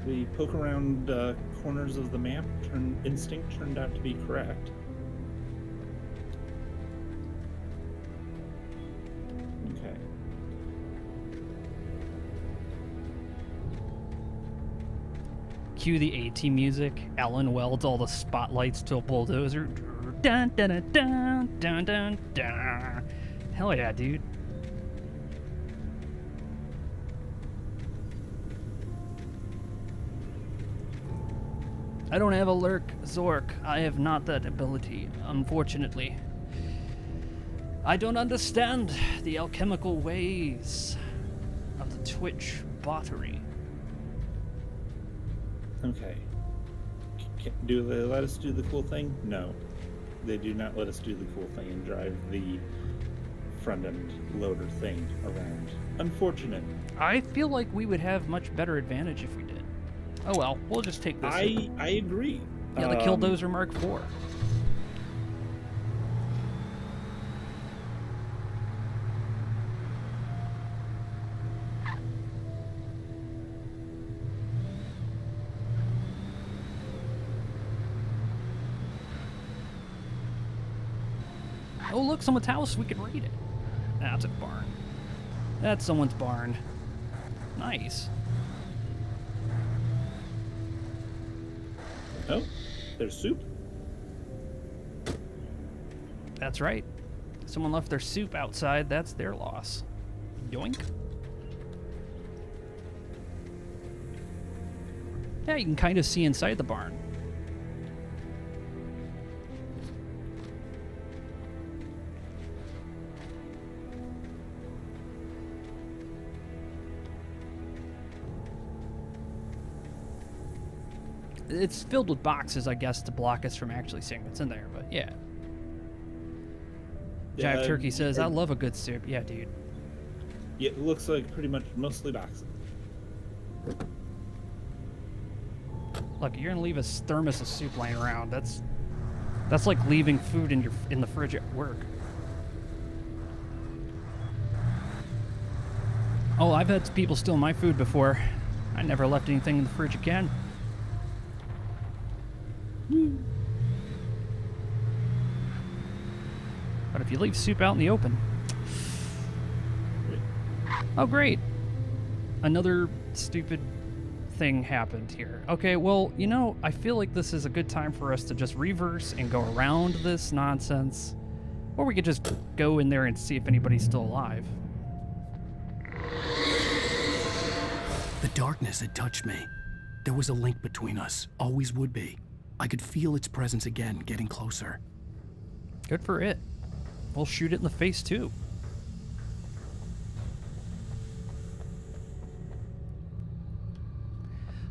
We poke around corners of the map. Instinct turned out to be correct. Okay. Cue the A-Team music. Ellen welds all the spotlights to a bulldozer. Dun dun dun dun dun dun dun. Hell yeah, dude. I don't have a lurk, Zork. I have not that ability, unfortunately. I don't understand the alchemical ways of the Twitch bottery. Okay. Do they let us do the cool thing? No. They do not let us do the cool thing and drive the front-end loader thing around. Unfortunate. I feel like we would have much better advantage if we did. Oh well, we'll just take this. I agree. Yeah, the Killdozer Mark IV. Oh look, someone's house. We could raid it. That's a barn. That's someone's barn. Nice. Oh, there's soup. That's right. Someone left their soup outside. That's their loss. Yoink. Yeah, you can kind of see inside the barn. It's filled with boxes, I guess, to block us from actually seeing what's in there, but yeah. Jack Turkey says, I love a good soup. Yeah, dude. Yeah, it looks like pretty much mostly boxes. Look, you're gonna leave a thermos of soup laying around. That's like leaving food in the fridge at work. Oh, I've had people steal my food before. I never left anything in the fridge again. But if you leave soup out in the open... Oh, great. Another stupid thing happened here. Okay, well, you know, I feel like this is a good time for us to just reverse and go around this nonsense. Or we could just go in there and see if anybody's still alive. The darkness had touched me. There was a link between us. Always would be. I could feel its presence again, getting closer. Good for it. We'll shoot it in the face, too.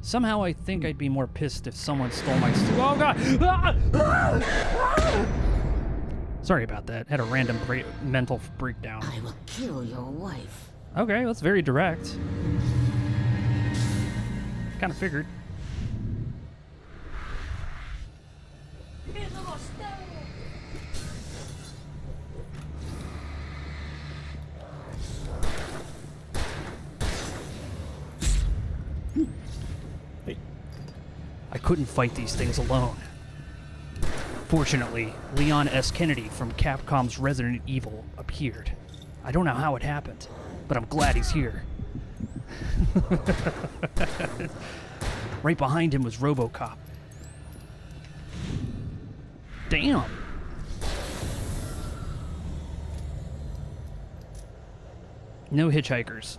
Somehow I think I'd be more pissed if someone stole my Oh, God! Sorry about that. Had a random mental breakdown. I will kill your wife. Okay, that's very direct. Kind of figured. I couldn't fight these things alone. Fortunately, Leon S. Kennedy from Capcom's Resident Evil appeared. I don't know how it happened, but I'm glad he's here. Right behind him was RoboCop. Damn. No hitchhikers.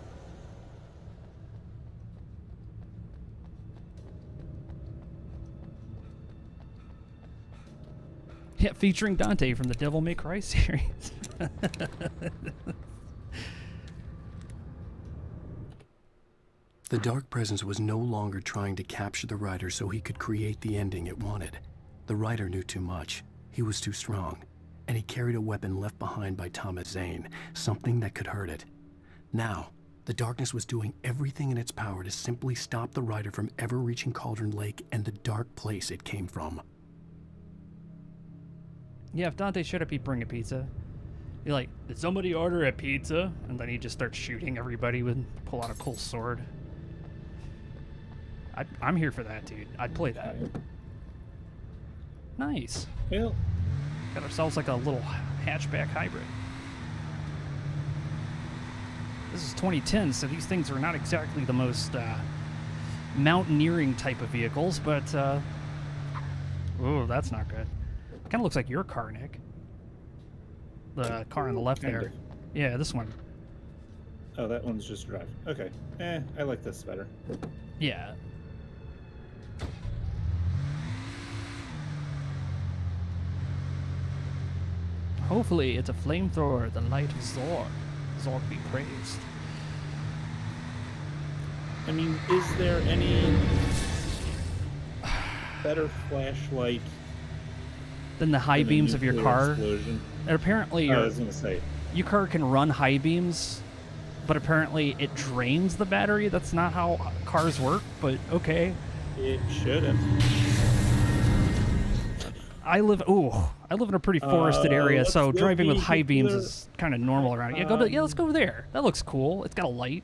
Yeah, featuring Dante from the Devil May Cry series. The dark presence was no longer trying to capture the writer so he could create the ending it wanted. The writer knew too much. He was too strong. And he carried a weapon left behind by Thomas Zane, something that could hurt it. Now, the darkness was doing everything in its power to simply stop the writer from ever reaching Cauldron Lake and the dark place it came from. Yeah, if Dante showed up, he'd bring a pizza. Be like, did somebody order a pizza? And then he'd just start shooting everybody with, pull out a cool sword. I'm here for that, dude. I'd play that. Nice. Well, got ourselves like a little hatchback hybrid. This is 2010, so these things are not exactly the most mountaineering type of vehicles, but oh, that's not good. Kind of looks like your car, Nick. The car on the left there. Yeah, this one. Oh, that one's just drive. Okay. I like this better. Yeah. Hopefully it's a flamethrower, the light of Zorg. Zorg be praised. I mean, is there any better flashlight than the high beams of your car? Explosion? And apparently I was gonna say, your car can run high beams, but apparently it drains the battery. That's not how cars work, but okay. It shouldn't. I live in a pretty forested area, so driving with high beams is kind of normal around here. Yeah, let's go there. That looks cool. It's got a light.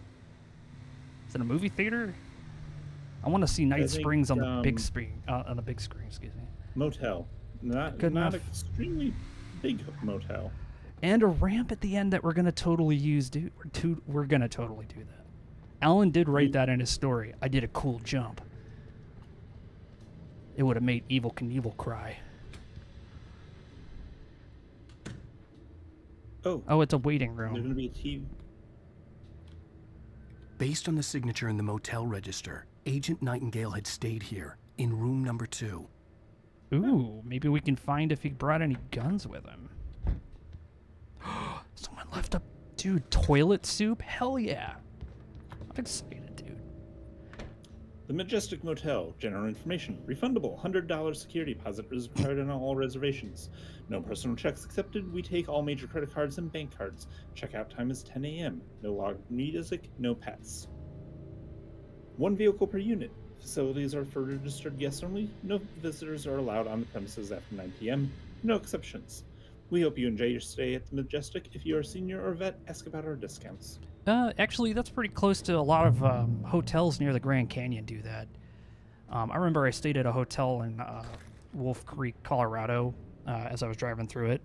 Is it a movie theater? I want to see Night Springs on the big screen. On the big screen, excuse me. Motel, not extremely big motel. And a ramp at the end that we're gonna totally use, dude. We're gonna totally do that. Alan did write that in his story. I did a cool jump. It would have made Evel Knievel cry. Oh, it's a waiting There's room. gonna be a TV. Based on the signature in the motel register, Agent Nightingale had stayed here, in room number 2. Ooh, maybe we can find if he brought any guns with him. Someone left a... Dude, toilet soup? Hell yeah. I'm excited, dude. The Majestic Motel. General information. Refundable. $100 security deposit is required on all reservations. No personal checks accepted. We take all major credit cards and bank cards. Checkout time is 10 a.m. No loud music. No pets. 1 vehicle per unit. Facilities are for registered guests only. No visitors are allowed on the premises after 9 p.m. No exceptions. We hope you enjoy your stay at the Majestic. If you are a senior or vet, ask about our discounts. Actually, that's pretty close to a lot of hotels near the Grand Canyon do that. I remember I stayed at a hotel in Wolf Creek, Colorado, as I was driving through it.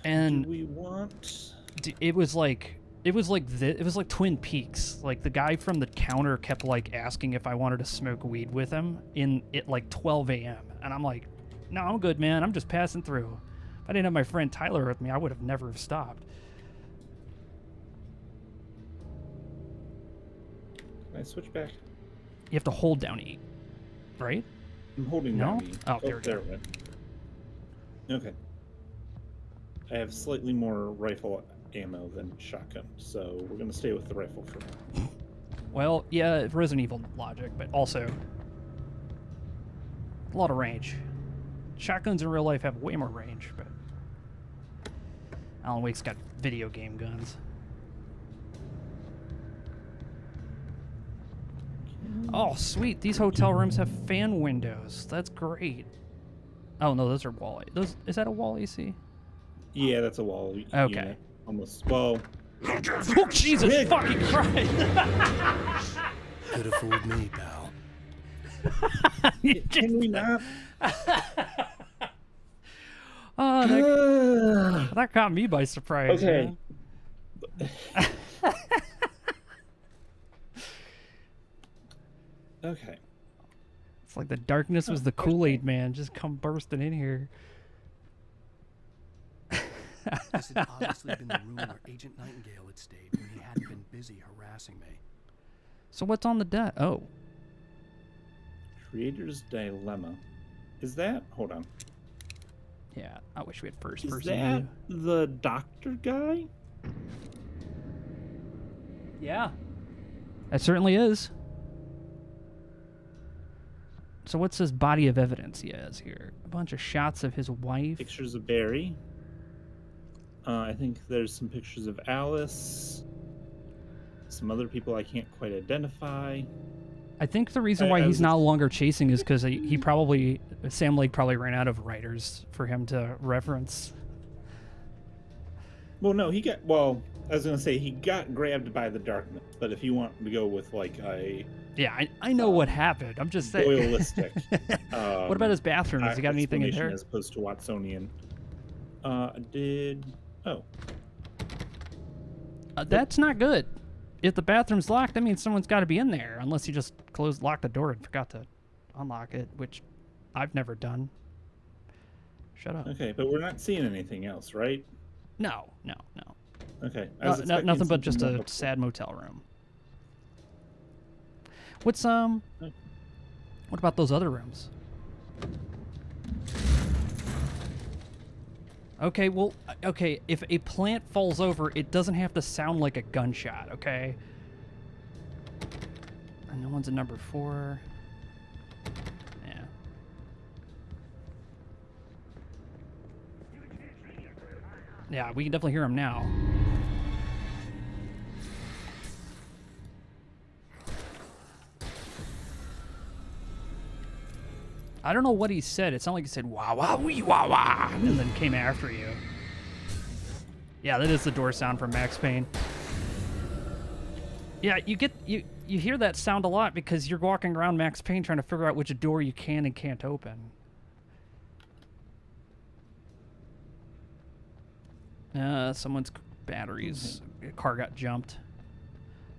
And do we want? It was like Twin Peaks. Like the guy from the counter kept like asking if I wanted to smoke weed with him at like 12 a.m. And I'm like, no, I'm good, man. I'm just passing through. If I didn't have my friend Tyler with me, I would have never have stopped. Can I switch back? You have to hold down E, right? I'm holding No? down E. Oh, there we go. it went. Okay. I have slightly more rifle ammo than shotgun, so we're gonna stay with the rifle for now. Well, yeah, Resident Evil logic, but also a lot of range. Shotguns in real life have way more range, but Alan Wake's got video game guns. Oh, sweet. These hotel rooms have fan windows. That's great. Oh, no, those are wall. Is that a wall AC? Yeah, that's a wall. Okay. Unit. Almost. Well. Oh, Jesus fucking Christ! Could have fooled me, pal. Can we not? Oh, that caught me by surprise. Okay. Okay. It's like the darkness was the Kool-Aid man. Just come bursting in here. This had obviously been the room where Agent Nightingale had stayed when he hadn't been busy harassing me. So what's on the deck? Oh. Creator's Dilemma. Is that? Hold on. Yeah, I wish we had first Is person that view. the doctor guy? Yeah. That certainly is. So what's this body of evidence he has here? A bunch of shots of his wife. Pictures of Barry. I think there's some pictures of Alice. Some other people I can't quite identify. I think the reason why he's no longer chasing is because Sam Lake probably ran out of writers for him to reference. Well, no, I was going to say he got grabbed by the darkness, but if you want to go with like a... Yeah, I know what happened. I'm just saying. Doyleistic. What about his bathroom? Has he got anything in there? As opposed to Watsonian. That's not good. If the bathroom's locked, that means someone's got to be in there, unless you just locked the door and forgot to unlock it, which I've never done. Shut up. Okay, but we're not seeing anything else, right? No. Okay. Nothing but just a sad motel room. What about those other rooms? Okay, if a plant falls over, it doesn't have to sound like a gunshot, okay? And no one's in number 4. Yeah. Yeah, we can definitely hear him now. I don't know what he said. It sounded like he said wah wah wee wah wah and then came after you. Yeah, that is the door sound from Max Payne. Yeah, you hear that sound a lot because you're walking around Max Payne trying to figure out which door you can and can't open. Someone's batteries. A car got jumped.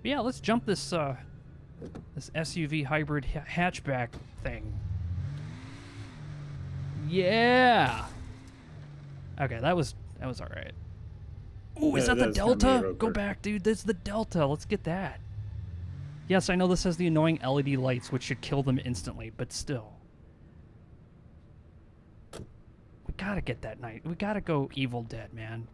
But yeah, let's jump this this SUV hybrid hatchback thing. Yeah. Okay, that was all right. Ooh, is that the that's from Delta? Railroad Go Park. back, dude. That's the Delta. Let's get that. Yes, I know this has the annoying LED lights, which should kill them instantly, but still. We gotta get that night. We gotta go Evil Dead, man.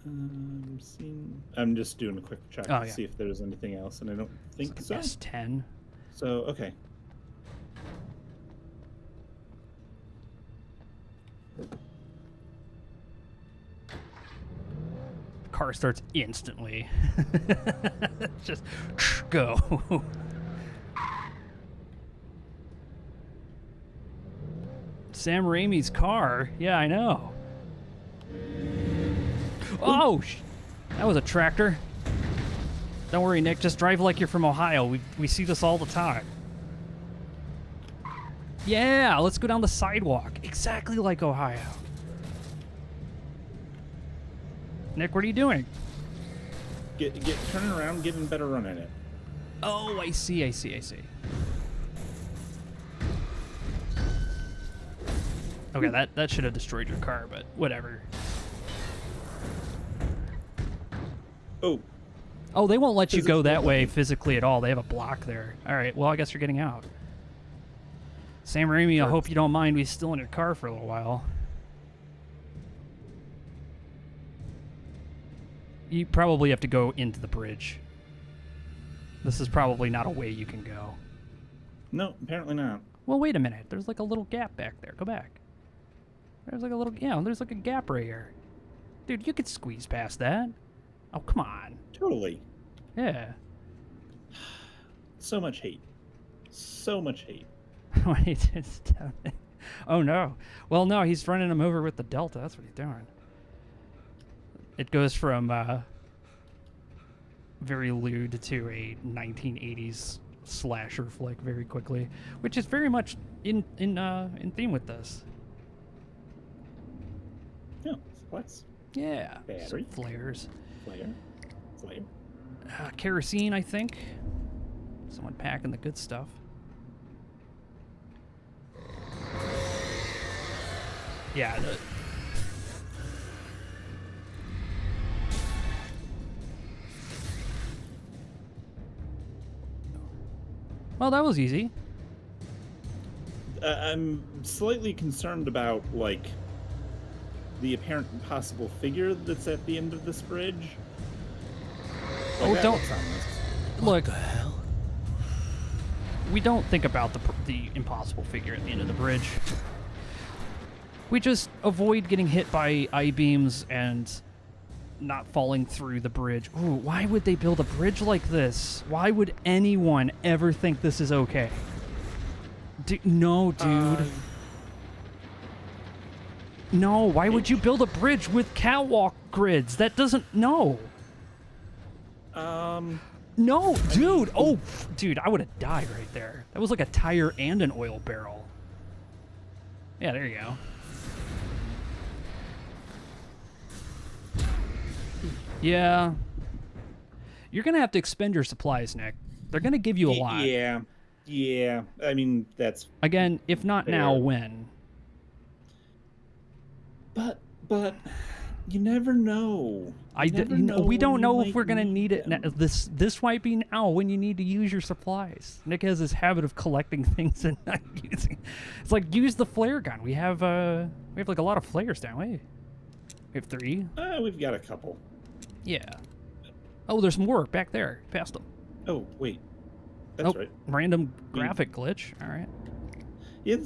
I'm just doing a quick check Oh, to yeah. see if there's anything else, and I don't think so. S10. So, okay. Car starts instantly. Just go. Sam Raimi's car. Yeah, I know. Oh, that was a tractor. Don't worry, Nick. Just drive like you're from Ohio. We see this all the time. Yeah, let's go down the sidewalk. Exactly like Ohio. Nick, what are you doing? Turning around, getting a better run at it. Oh, I see. Okay, that should have destroyed your car, but whatever. Oh, they won't let you go that way physically at all. They have a block there. All right, well, I guess you're getting out. Sam Raimi, I hope you don't mind me still in your car for a little while. You probably have to go into the bridge. This is probably not a way you can go. No, apparently not. Well, wait a minute. There's like a little gap back there. Go back. There's like a little, yeah, there's like a gap right here. Dude, you could squeeze past that. Oh, come on. Totally. Yeah. So much hate. So much hate. Wait, it's down there. Oh, no. Well, no, he's running him over with the Delta. That's what he's doing. It goes from very lewd to a 1980s slasher flick very quickly, which is very much in theme with this. Yeah, supplies. Yeah. Battery. Some flares. Flare. Kerosene, I think. Someone packing the good stuff. Yeah. Well, that was easy. I'm slightly concerned about, like, the apparent possible figure that's at the end of this bridge. Like, Oh, that don't looks ominous. look. What the hell? We don't think about the impossible figure at the end of the bridge. We just avoid getting hit by I-beams and not falling through the bridge. Ooh, why would they build a bridge like this? Why would anyone ever think this is okay? No, dude. No, why would you build a bridge with catwalk grids? That doesn't... No. No, dude. Oh, dude, I would have died right there. That was like a tire and an oil barrel. Yeah, there you go. Yeah. You're going to have to expend your supplies, Nick. They're going to give you a lot. Yeah. I mean, that's... Again, if not fair. now, when? But you never know. We don't know if we're going gonna need it. This might be now when you need to use your supplies. Nick has this habit of collecting things and not using. It's like use the flare gun. We have like a lot of flares, don't we? We have 3. We've got a couple. Yeah. Oh, there's more back there. Past them. Oh wait, that's right. Random graphic glitch. All right. Yeah,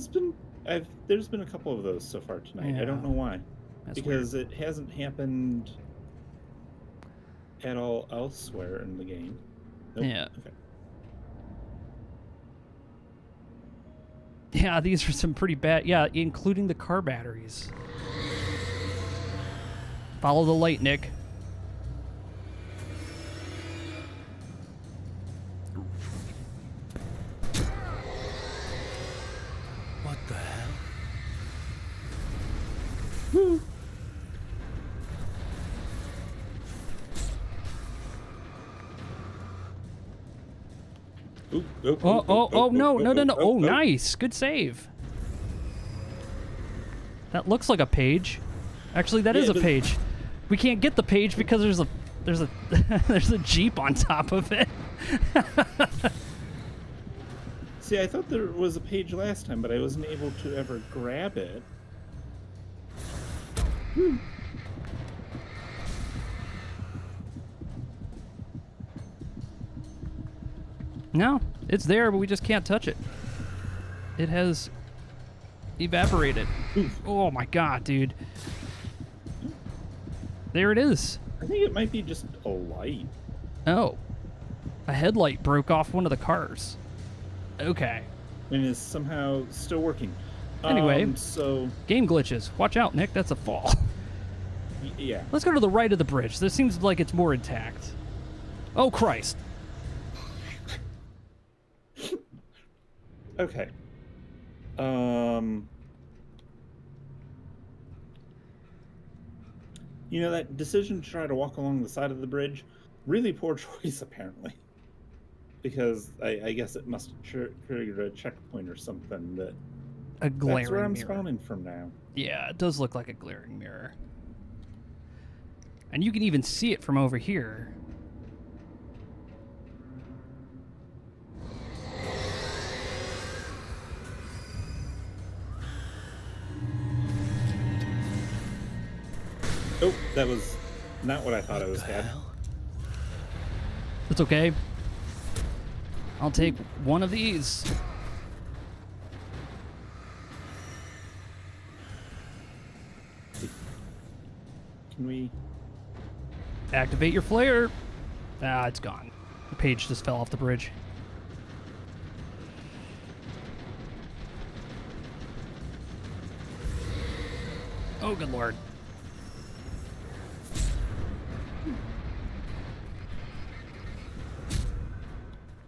there's been a couple of those so far tonight. Yeah. I don't know why. That's because it hasn't happened at all elsewhere in the game. Nope. Yeah. Okay. Yeah, these are some pretty bad. Yeah, including the car batteries. Follow the light, Nick. What the hell? Woo. Oh, no. Oh, nice. Good save. That looks like a page. Actually, that is a page. We can't get the page because there's a there's a Jeep on top of it. See, I thought there was a page last time, but I wasn't able to ever grab it. No, it's there, but we just can't touch it. It has evaporated. Oh my god, dude. There it is. I think it might be just a light. Oh. A headlight broke off one of the cars. Okay. And is somehow still working. Anyway, so game glitches. Watch out, Nick. That's a fall. Yeah. Let's go to the right of the bridge. This seems like it's more intact. Oh, Christ. Okay. You know, that decision to try to walk along the side of the bridge, really poor choice, apparently. Because I guess it must have triggered a checkpoint or something. That a glaring that's where I'm mirror. spawning from now. Yeah, it does look like a glaring mirror. And you can even see it from over here. Oh, that was not what I thought I was had. It's okay. I'll take one of these. Can we activate your flare? Ah, it's gone. The page just fell off the bridge. Oh, good lord.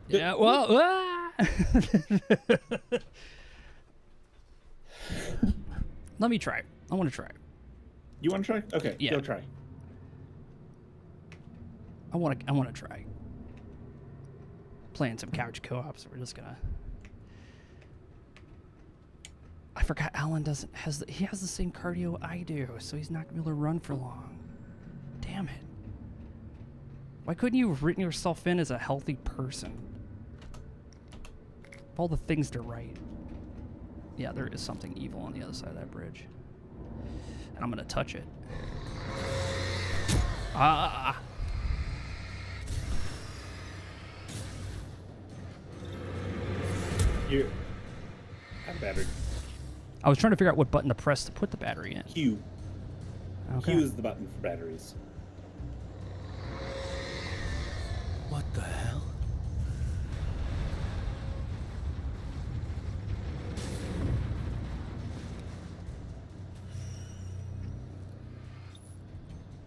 Yeah, well, let me try. I want to try. You want to try? Okay, yeah. Go try. I want to try. Playing some couch co-ops. We're just gonna. I forgot Alan he has the same cardio I do, so he's not gonna be able to run for long. Damn it. Why couldn't you have written yourself in as a healthy person? All the things to write. Yeah, there is something evil on the other side of that bridge. And I'm gonna touch it. Ah! You're out of battery. I was trying to figure out what button to press to put the battery in. Q. Okay. Q is the button for batteries. What the hell?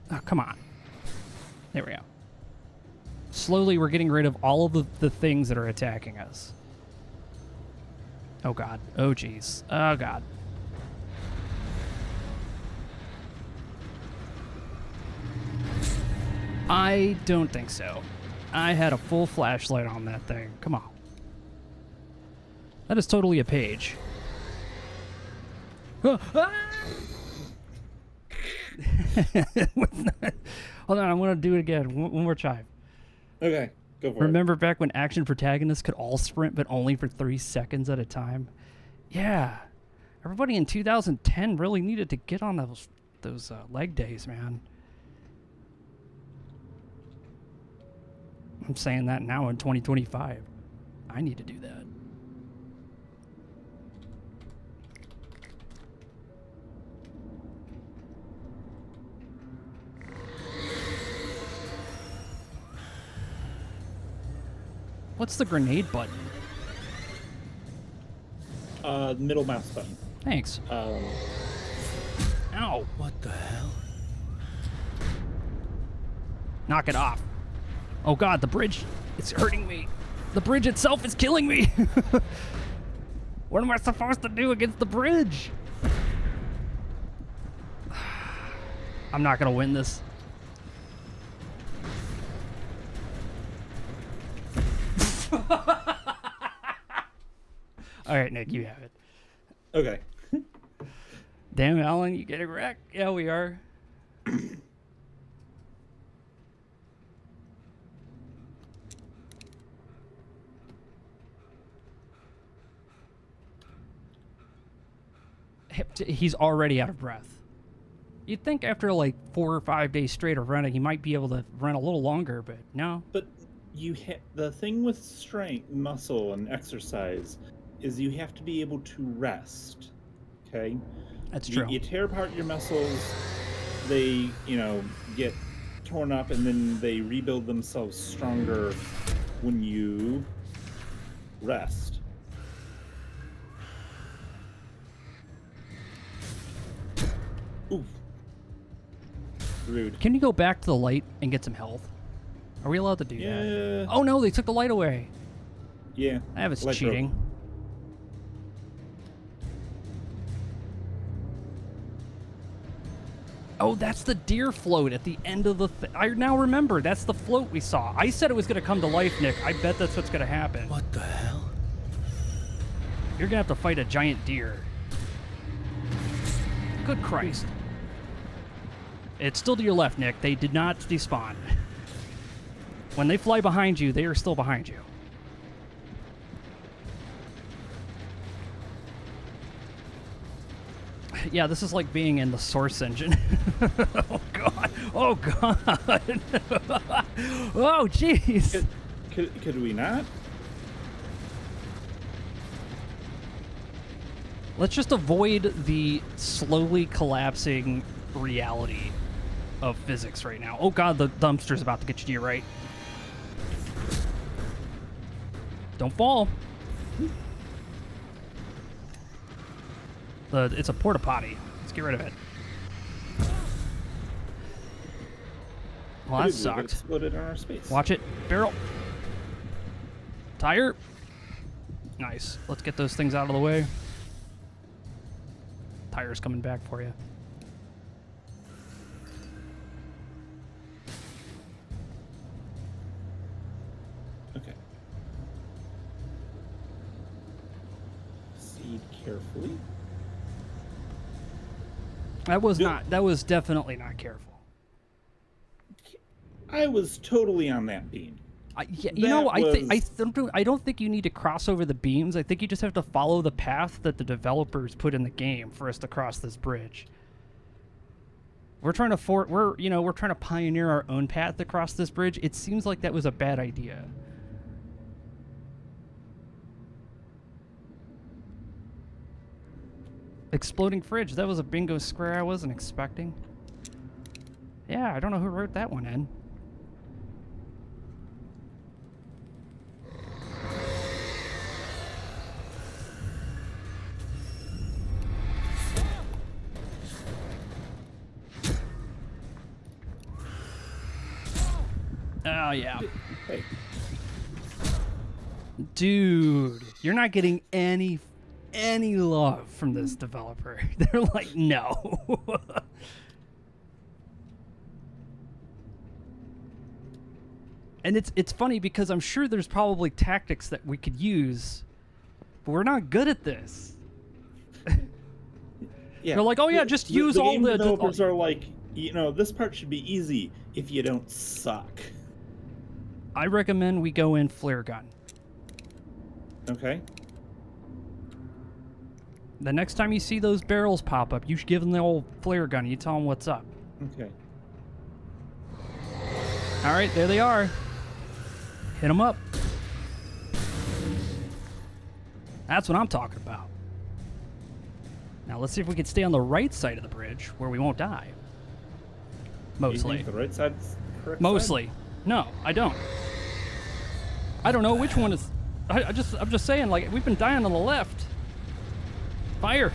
Oh, come on. There we go. Slowly, we're getting rid of all of the things that are attacking us. Oh, God. Oh, jeez. Oh, God. I don't think so. I had a full flashlight on that thing. Come on. That is totally a page. Hold on, I want to do it again. One more time. Okay, go for it. Remember back when action protagonists could all sprint, but only for 3 seconds at a time? Yeah. Everybody in 2010 really needed to get on those leg days, man. I'm saying that now in 2025. I need to do that. What's the grenade button? Middle mouse button. Thanks. Ow. What the hell? Knock it off. Oh God, the bridge. It's hurting me. The bridge itself is killing me. What am I supposed to do against the bridge? I'm not gonna win this. All right, Nick, you have it. Okay. Damn, Alan, you getting wrecked? Yeah, we are. He's already out of breath. You'd think after like 4 or 5 days straight of running, he might be able to run a little longer, but no. But the thing with strength, muscle, and exercise is you have to be able to rest. Okay, that's true. You tear apart your muscles, they get torn up, and then they rebuild themselves stronger when you rest. Oof. Rude. Can you go back to the light and get some health? Are we allowed to do that? Oh no, they took the light away. Yeah. That was light cheating. broke. Oh, that's the deer float at the end of the I now remember. That's the float we saw. I said it was going to come to life, Nick. I bet that's what's going to happen. What the hell? You're going to have to fight a giant deer. Good Christ. It's still to your left, Nick. They did not despawn. When they fly behind you, they are still behind you. Yeah, this is like being in the Source engine. Oh, God. Oh, God. Oh, jeez. Could we not? Let's just avoid the slowly collapsing reality of physics right now. Oh, God, the dumpster's about to get you to your right. Don't fall. It's a porta potty. Let's get rid of it. Well, that sucked. Exploded in our space. Watch it. Barrel. Tire. Nice. Let's get those things out of the way. Tire's coming back for you. Okay. Proceed carefully. That was definitely not careful. I was totally on that beam. I don't think you need to cross over the beams. I think you just have to follow the path that the developers put in the game for us to cross this bridge. We're trying to pioneer our own path across this bridge. It seems like that was a bad idea. Exploding fridge. That was a bingo square I wasn't expecting. Yeah, I don't know who wrote that one in. Oh, yeah. Hey. Dude, you're not getting any love from this developer. They're like, no. And it's funny because I'm sure there's probably tactics that we could use, but we're not good at this. Yeah. They're like, oh yeah, just use all game the developers are like, this part should be easy if you don't suck. I recommend we go in flare gun. Okay. The next time you see those barrels pop up, you should give them the old flare gun. You tell them what's up. Okay. All right, there they are. Hit them up. That's what I'm talking about. Now let's see if we can stay on the right side of the bridge where we won't die. Mostly. You think the right side's the correct Mostly. side? No, I don't. I don't know which one is. I'm just saying, like, we've been dying on the left. Fire.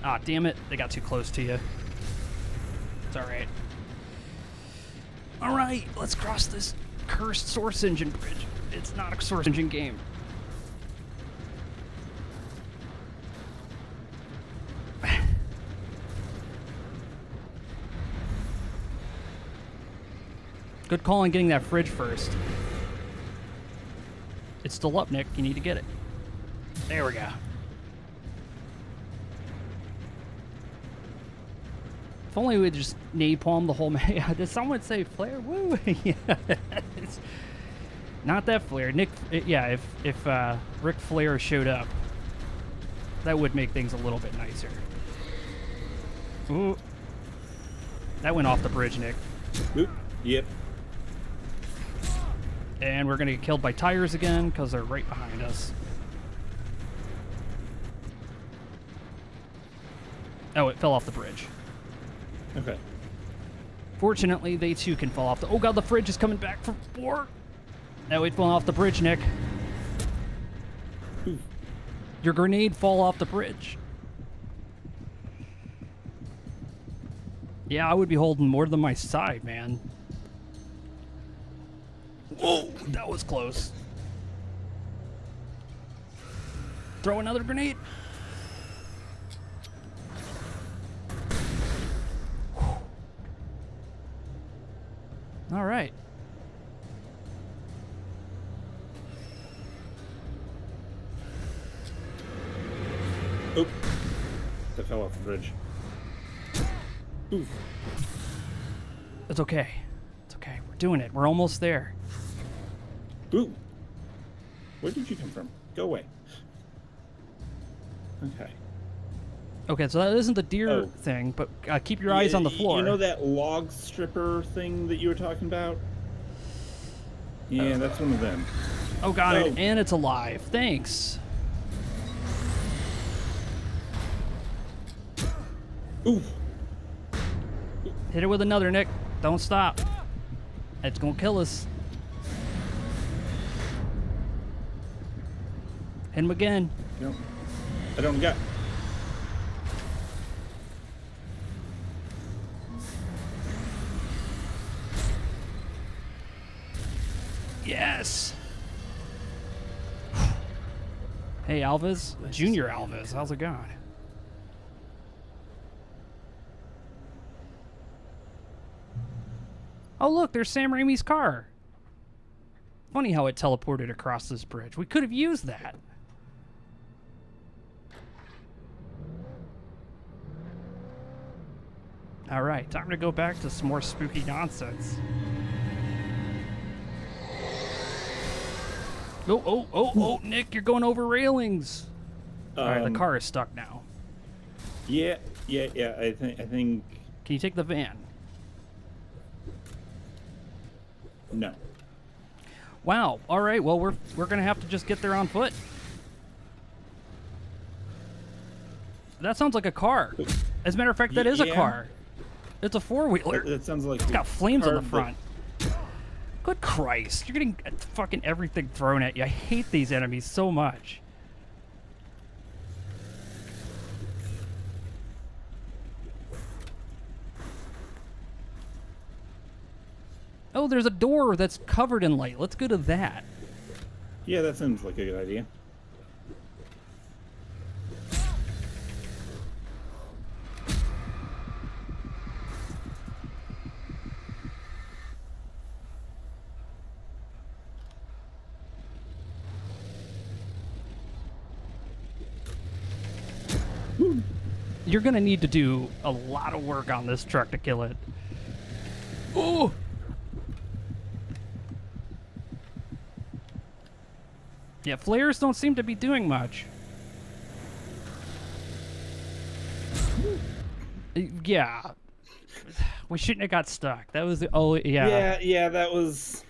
Ah, damn it. They got too close to you. It's alright. Alright, let's cross this cursed Source Engine bridge. It's not a Source Engine game. Good call on getting that fridge first. It's still up, Nick. You need to get it. There we go. If only we just napalm the whole map. Did someone say flare? Woo! Yeah. It's not that flare. Yeah, if Ric Flair showed up, that would make things a little bit nicer. Ooh. That went off the bridge, Nick. Oop. Yep. And we're going to get killed by tires again because they're right behind us. Oh, it fell off the bridge. Okay. Fortunately, they too can fall off the... Oh god, the fridge is coming back for more. Oh, it fell off the bridge, Nick. Oof. Your grenade fall off the bridge. Yeah, I would be holding more than my side, man. Whoa, that was close. Throw another grenade. All right. Oop. That fell off the bridge. Oof. It's okay. It's okay. We're doing it. We're almost there. Ooh. Where did you come from? Go away. Okay. Okay, so that isn't the deer thing, but keep your eyes on the floor. You know that log stripper thing that you were talking about? Yeah, that's one of them. Oh, got it. And it's alive. Thanks. Ooh. Hit it with another, Nick. Don't stop. It's gonna kill us. Hit him again. Yep. I don't got... Yes. Hey, Alves. Junior Alves. How's it going? Oh, look, there's Sam Raimi's car. Funny how it teleported across this bridge. We could have used that. All right, time to go back to some more spooky nonsense. Oh, Nick, you're going over railings. All right, the car is stuck now. Yeah. I think. Can you take the van? No. Wow. All right. Well, we're gonna have to just get there on foot. That sounds like a car. As a matter of fact, that is a car. It's a four-wheeler. That sounds like. It's got flames on the front. Good Christ! You're getting fucking everything thrown at you. I hate these enemies so much. Oh, there's a door that's covered in light. Let's go to that. Yeah, that sounds like a good idea. You're gonna need to do a lot of work on this truck to kill it. Oh! Yeah, flares don't seem to be doing much. Yeah. We shouldn't have got stuck. That was the Yeah, that was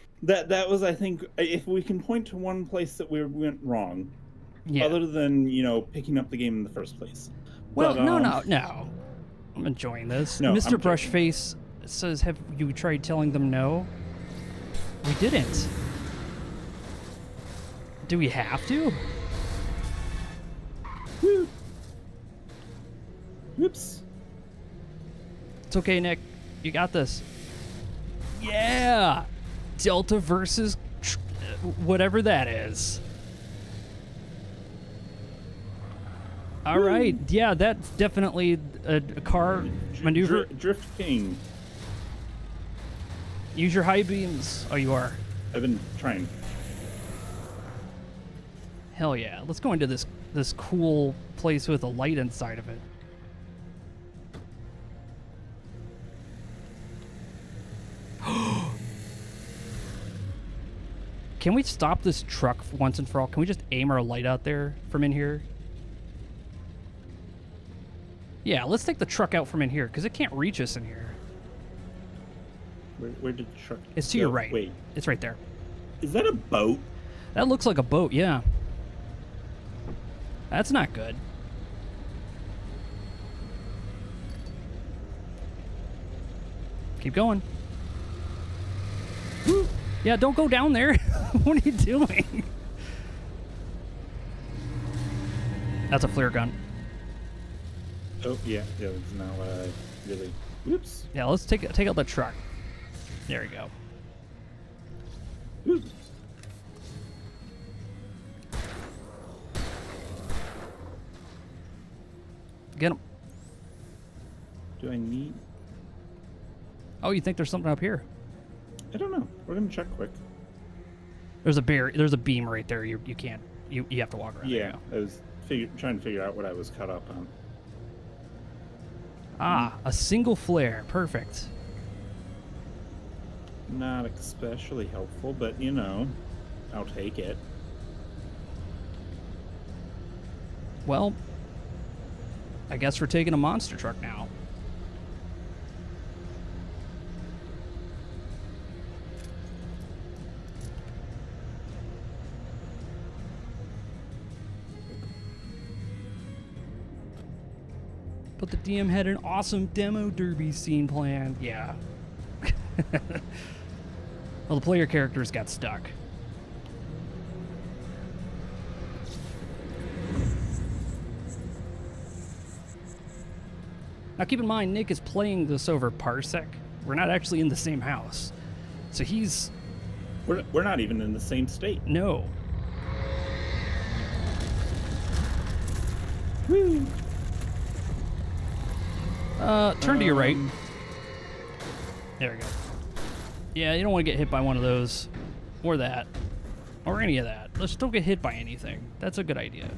I think, if we can point to one place that we went wrong, other than, picking up the game in the first place. Well, but, no. I'm enjoying this. No, Mr. Brushface says, have you tried telling them no? We didn't. Do we have to? Woo. Whoops. It's okay, Nick. You got this. Yeah! Delta versus whatever that is. All right. Yeah, that's definitely a car maneuver. Drift King. Use your high beams. Oh, you are. I've been trying. Hell yeah. Let's go into this cool place with a light inside of it. Can we stop this truck once and for all? Can we just aim our light out there from in here? Yeah, let's take the truck out from in here, because it can't reach us in here. Where did the truck It's to go? your right. Wait. It's right there. Is that a boat? That looks like a boat, yeah. That's not good. Keep going. Woo. Yeah, don't go down there. What are you doing? That's a flare gun. Oh, yeah. Yeah, it's now really... Whoops. Yeah, let's take out the truck. There we go. Whoops. Get him. Do I need... Oh, you think there's something up here? I don't know. We're going to check quick. There's a beam right there. You can't. You have to walk around. Yeah, I was trying to figure out what I was caught up on. Ah, a single flare. Perfect. Not especially helpful, but you know, I'll take it. Well, I guess we're taking a monster truck now. But the DM had an awesome demo derby scene planned. Yeah. Well, the player characters got stuck. Now keep in mind, Nick is playing this over Parsec. We're not actually in the same house. So he's... We're not even in the same state. No. Woo! Turn to your right. There we go. Yeah, you don't want to get hit by one of those. Or that. Or any of that. Let's don't get hit by anything. That's a good idea.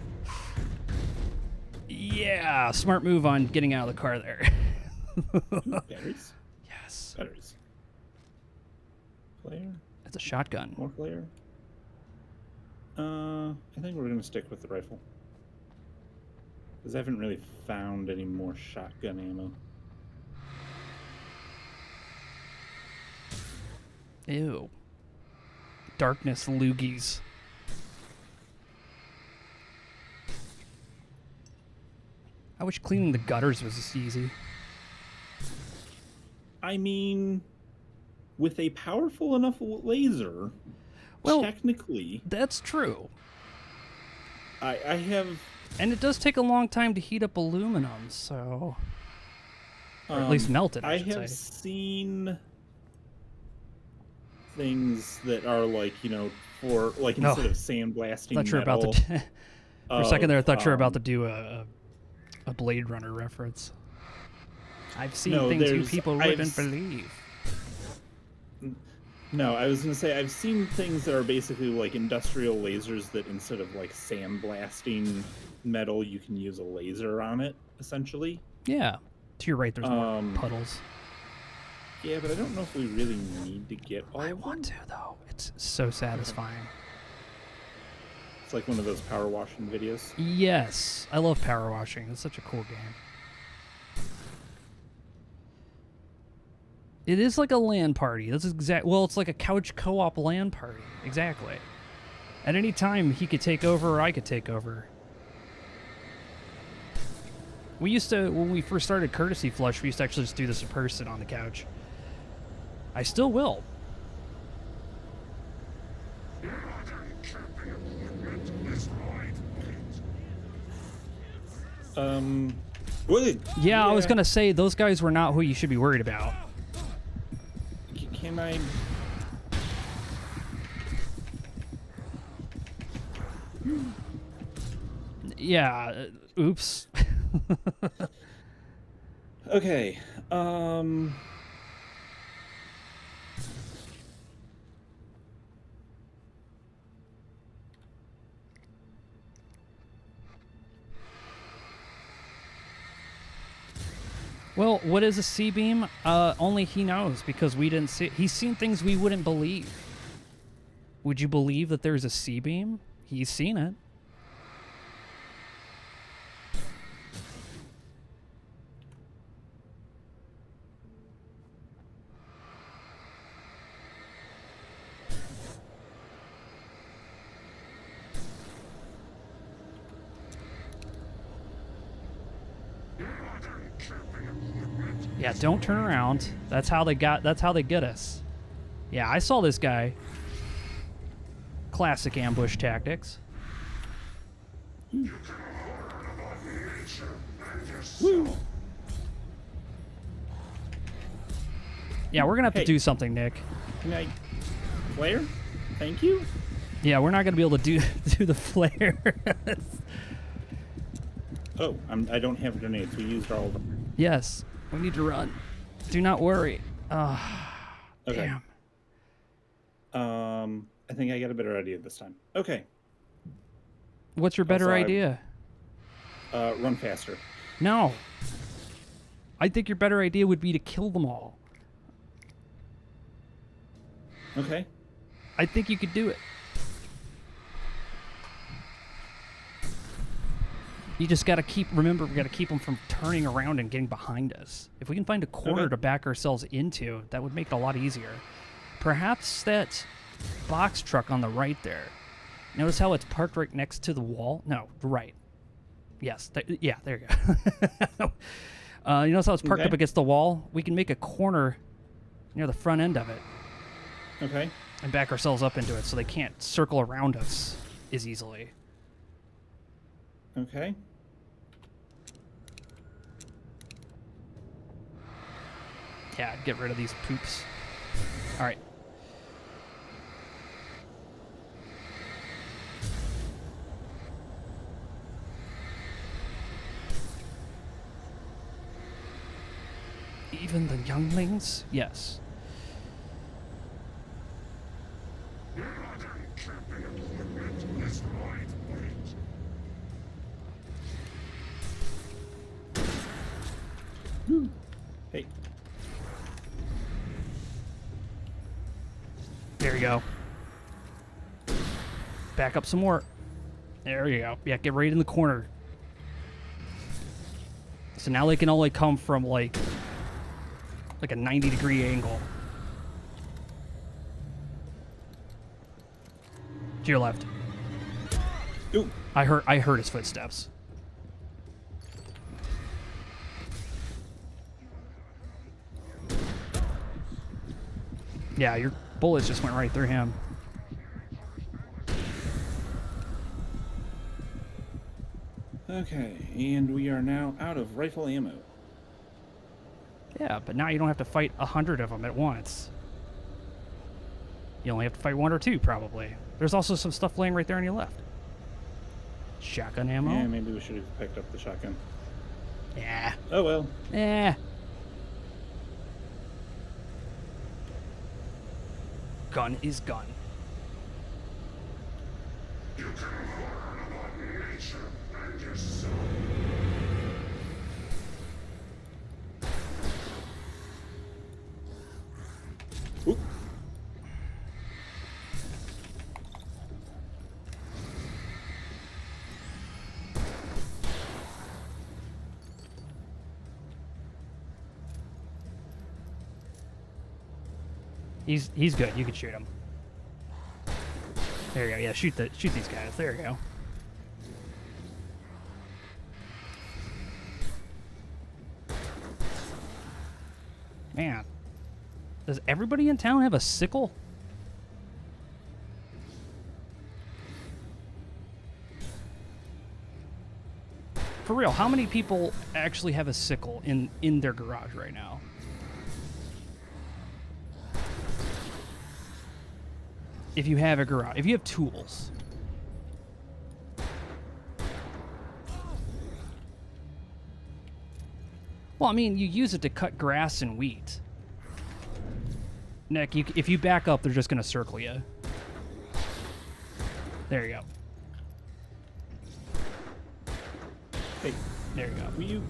Yeah, smart move on getting out of the car there. Batteries? Yes. Batteries. Player? That's a shotgun. More player? I think we're going to stick with the rifle. Because I haven't really found any more shotgun ammo. Ew. Darkness loogies. I wish cleaning the gutters was this easy. I mean, with a powerful enough laser, well, technically... That's true. I have... And it does take a long time to heat up aluminum, so... Or at least melt it, I should have say. seen things that are like, you know, for, like, instead of sandblasting thought you were about metal... to... For a second there, I thought you were about to do a Blade Runner reference. I've seen things you people wouldn't believe. No, I was going to say, I've seen things that are basically like industrial lasers that instead of like sandblasting metal, you can use a laser on it, essentially. Yeah. To your right, there's more puddles. Yeah, but I don't know if we really need to get all I want to, though. It's so satisfying. It's like one of those power washing videos. Yes. I love power washing. It's such a cool game. It is like a LAN party. That's exact. Well, it's like a couch co-op LAN party. Exactly. At any time, he could take over or I could take over. We used to, when we first started Courtesy Flush, we used to actually just do this in person on the couch. I still will. Yeah, I was gonna say those guys were not who you should be worried about. Can I? Yeah. Oops. Okay. Well, what is a C-beam? Only he knows because we didn't see. He's seen things we wouldn't believe. Would you believe that there's a C-beam? He's seen it. Yeah, don't turn around. That's how they get us. Yeah, I saw this guy. Classic ambush tactics. Woo. Yeah, we're gonna have to do something, Nick. Can I flare? Thank you. Yeah, we're not gonna be able to do the flare. Oh, I don't have grenades. We used all of them. Yes, we need to run. Do not worry. Okay. Damn. I think I got a better idea this time. Okay. What's your better idea? Run faster. No. I think your better idea would be to kill them all. Okay. I think you could do it. You just gotta remember, we gotta keep them from turning around and getting behind us. If we can find a corner to back ourselves into, that would make it a lot easier. Perhaps that box truck on the right there. Notice how it's parked right next to the wall? No, right. Yes, yeah, there you go. You notice how it's parked up against the wall? We can make a corner near the front end of it. Okay. And back ourselves up into it so they can't circle around us as easily. Okay. Yeah, get rid of these poops. All right. Even the younglings? Yes. Hey. There you go. Back up some more. There you go. Yeah, get right in the corner. So now they can only come from like a 90-degree angle. To your left. Ooh. I heard his footsteps. Yeah, your bullets just went right through him. Okay, and we are now out of rifle ammo. Yeah, but now you don't have to fight 100 of them at once. You only have to fight 1 or 2, probably. There's also some stuff laying right there on your left. Shotgun ammo? Yeah, maybe we should have picked up the shotgun. Yeah. Oh, well. Yeah. Gun is gun. You can learn about nature and yourself. Oop. He's good. You can shoot him. There you go. Yeah, shoot these guys. There you go. Man, does everybody in town have a sickle? For real, how many people actually have a sickle in their garage right now? If you have a garage, if you have tools. Well, I mean, you use it to cut grass and wheat. Nick, if you back up, they're just going to circle you. There you go. Hey, there you go. Will you?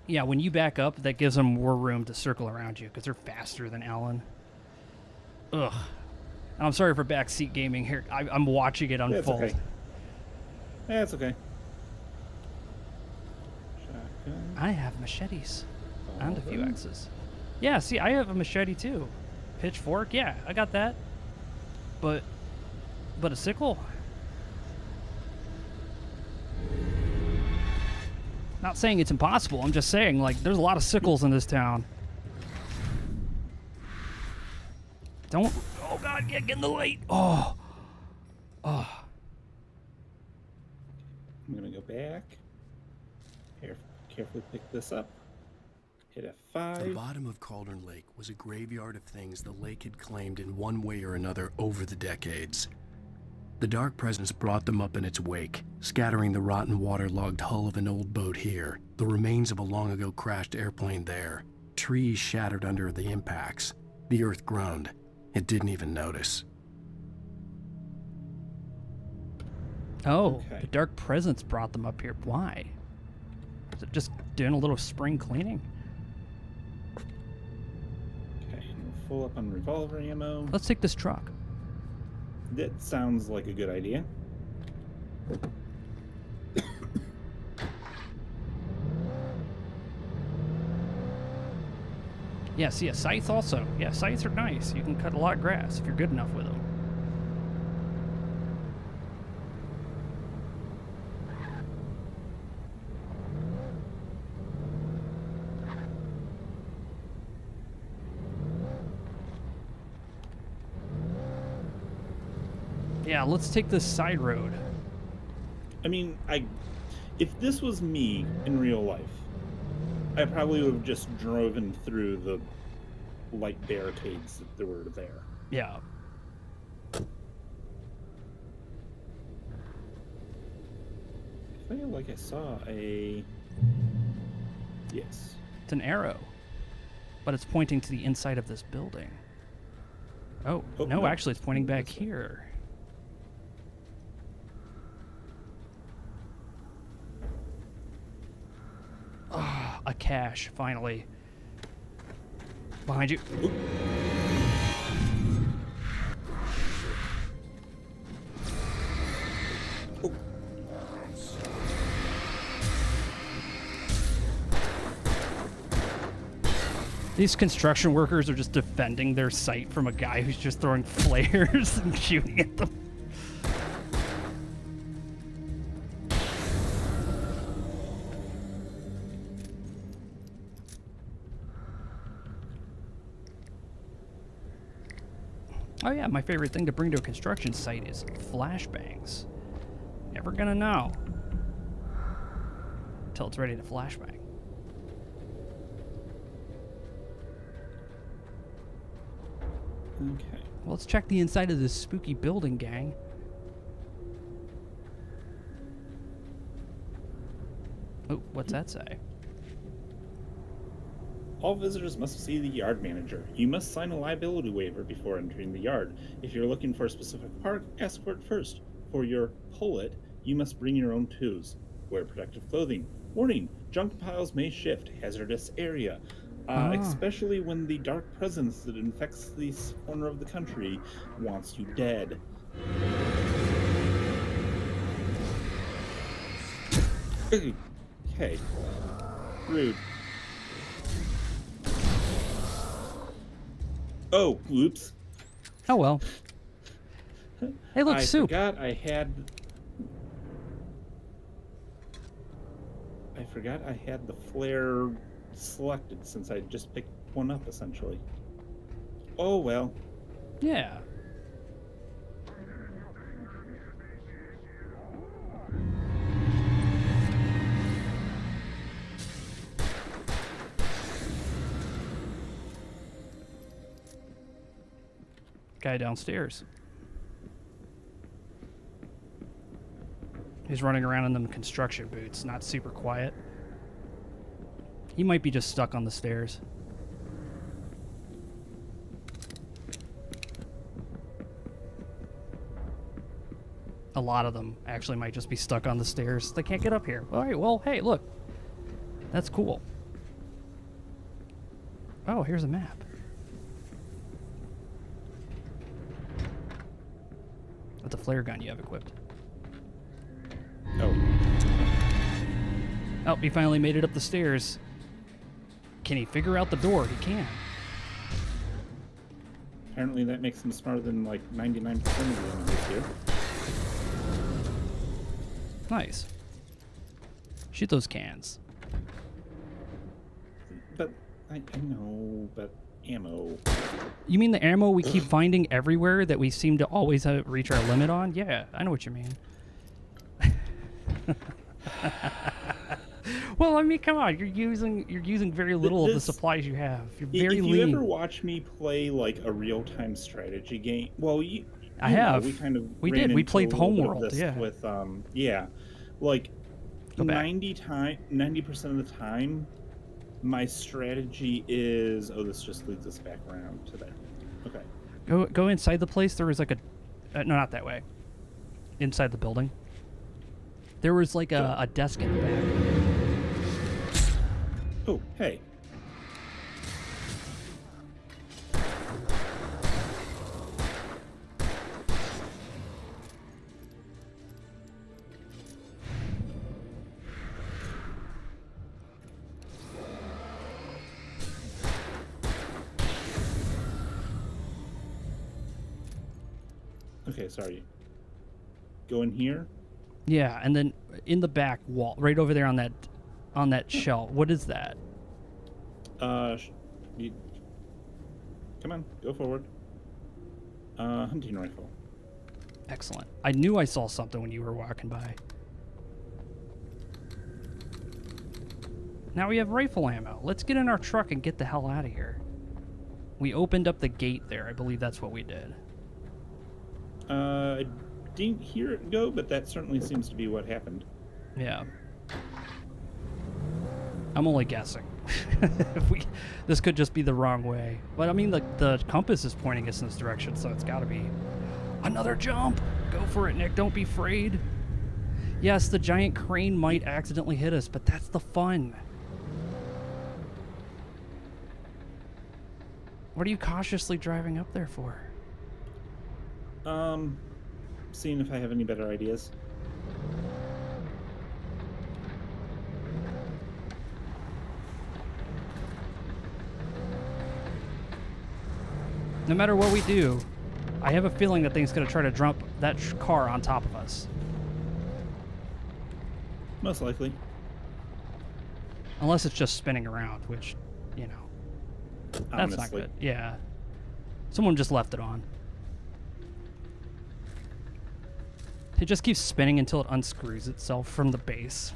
Yeah, when you back up, that gives them more room to circle around you because they're faster than Alan. Ugh. I'm sorry for backseat gaming here. I'm watching it That's unfold. okay. That's okay. Shotgun. I have machetes and a few them. axes. Yeah, see, I have a machete too. Pitchfork, yeah, I got that. But a sickle? Not saying it's impossible. I'm just saying, like, there's a lot of sickles in this town. Don't. Oh God, get in the light. Oh. Oh. I'm gonna go back. Carefully pick this up. Hit F5. The bottom of Cauldron Lake was a graveyard of things the lake had claimed in one way or another over the decades. The dark presence brought them up in its wake, scattering the rotten waterlogged hull of an old boat here, the remains of a long ago crashed airplane there, trees shattered under the impacts. The earth groaned. It didn't even notice. Oh, Okay. the dark presence brought them up here. Why? Is it just doing a little spring cleaning? Okay, we're full up on revolver ammo. Let's take this truck. That sounds like a good idea. Yeah, see, a scythe also. Yeah, scythes are nice. You can cut a lot of grass if you're good enough with them. Yeah, let's take this side road. I mean, if this was me in real life, I probably would have just driven through the light barricades that there were there. Yeah. I feel like I saw a... Yes. It's an arrow, but it's pointing to the inside of this building. Oh, Oh, no, no. actually, it's pointing back here. Ah, a cache, finally. Behind you. Oop. These construction workers are just defending their site from a guy who's just throwing flares and shooting at them. Oh yeah, my favorite thing to bring to a construction site is flashbangs. Never gonna know until it's ready to flashbang. Okay. Well, let's check the inside of this spooky building, gang. Oh, what's that say? All visitors must see the yard manager. You must sign a liability waiver before entering the yard. If you're looking for a specific part, ask for it first. For your pullet, you must bring your own tools. Wear protective clothing. Warning, junk piles may shift. Hazardous area. Especially when the dark presence that infects this corner of the country wants you dead. Okay. Rude. Oh, oops. Oh well. Hey, look, I soup. forgot I had the flare selected since I just picked one up, essentially. Oh, well. Yeah. Guy downstairs. He's running around in them construction boots, not super quiet. He might be just stuck on the stairs. A lot of them actually might just be stuck on the stairs. They can't get up here. All right, well, hey, look. That's cool. Oh, here's a map. That's a flare gun you have equipped. Oh. Oh, he finally made it up the stairs. Can he figure out the door? He can. Apparently that makes him smarter than like 99% of the enemies here. Nice. Shoot those cans. But I know, but ammo. You mean the ammo we keep finding everywhere that we seem to always reach our limit on? Yeah, I know what you mean. Well, I mean, come on. You're using very little of the supplies you have. You're very lean. If you ever watch me play like a real-time strategy game, well, I have. We kind of we ran did. We into played a little bit of Homeworld. this Yeah. With yeah, like Go back. 90% of the time, my strategy is this just leads us back around to there. Okay. Go inside the place. There was like a no, not that way. Inside the building. There was like a desk in the back. Oh, hey. Okay, sorry. Go in here. Yeah, and then in the back wall, right over there on that shelf. What is that? Come on, go forward. Hunting rifle. Excellent. I knew I saw something when you were walking by. Now we have rifle ammo. Let's get in our truck and get the hell out of here. We opened up the gate there. I believe that's what we did. I didn't hear it go, but that certainly seems to be what happened. Yeah. I'm only guessing. This could just be the wrong way. But I mean, the compass is pointing us in this direction, so it's got to be another jump. Go for it, Nick. Don't be afraid. Yes, the giant crane might accidentally hit us, but that's the fun. What are you cautiously driving up there for? Seeing if I have any better ideas. No matter what we do, I have a feeling that thing's going to try to jump that car on top of us. Most likely. Unless it's just spinning around, which, you know, that's not good. Yeah. Someone just left it on. It just keeps spinning until it unscrews itself from the base.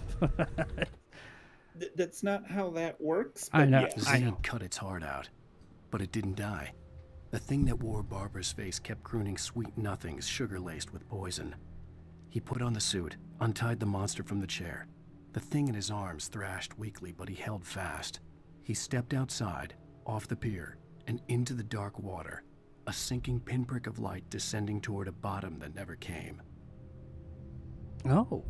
That's not how that works. I know. Yes. I know. Cut its heart out, but it didn't die. The thing that wore Barbara's face kept crooning sweet nothings sugar-laced with poison. He put on the suit, untied the monster from the chair. The thing in his arms thrashed weakly, but he held fast. He stepped outside, off the pier, and into the dark water, a sinking pinprick of light descending toward a bottom that never came. Oh.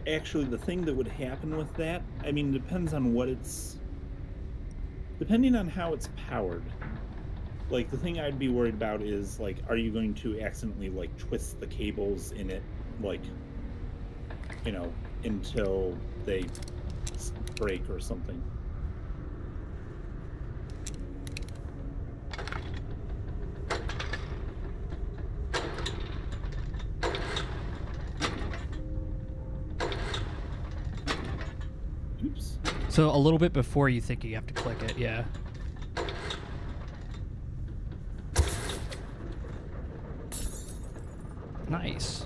Actually, the thing that would happen with that, I mean, depends on what it's... Depending on how it's powered. Like, the thing I'd be worried about is, like, are you going to accidentally, like, twist the cables in it, like, you know, until they break or something. Oops. So a little bit before you think you have to click it, yeah. Nice.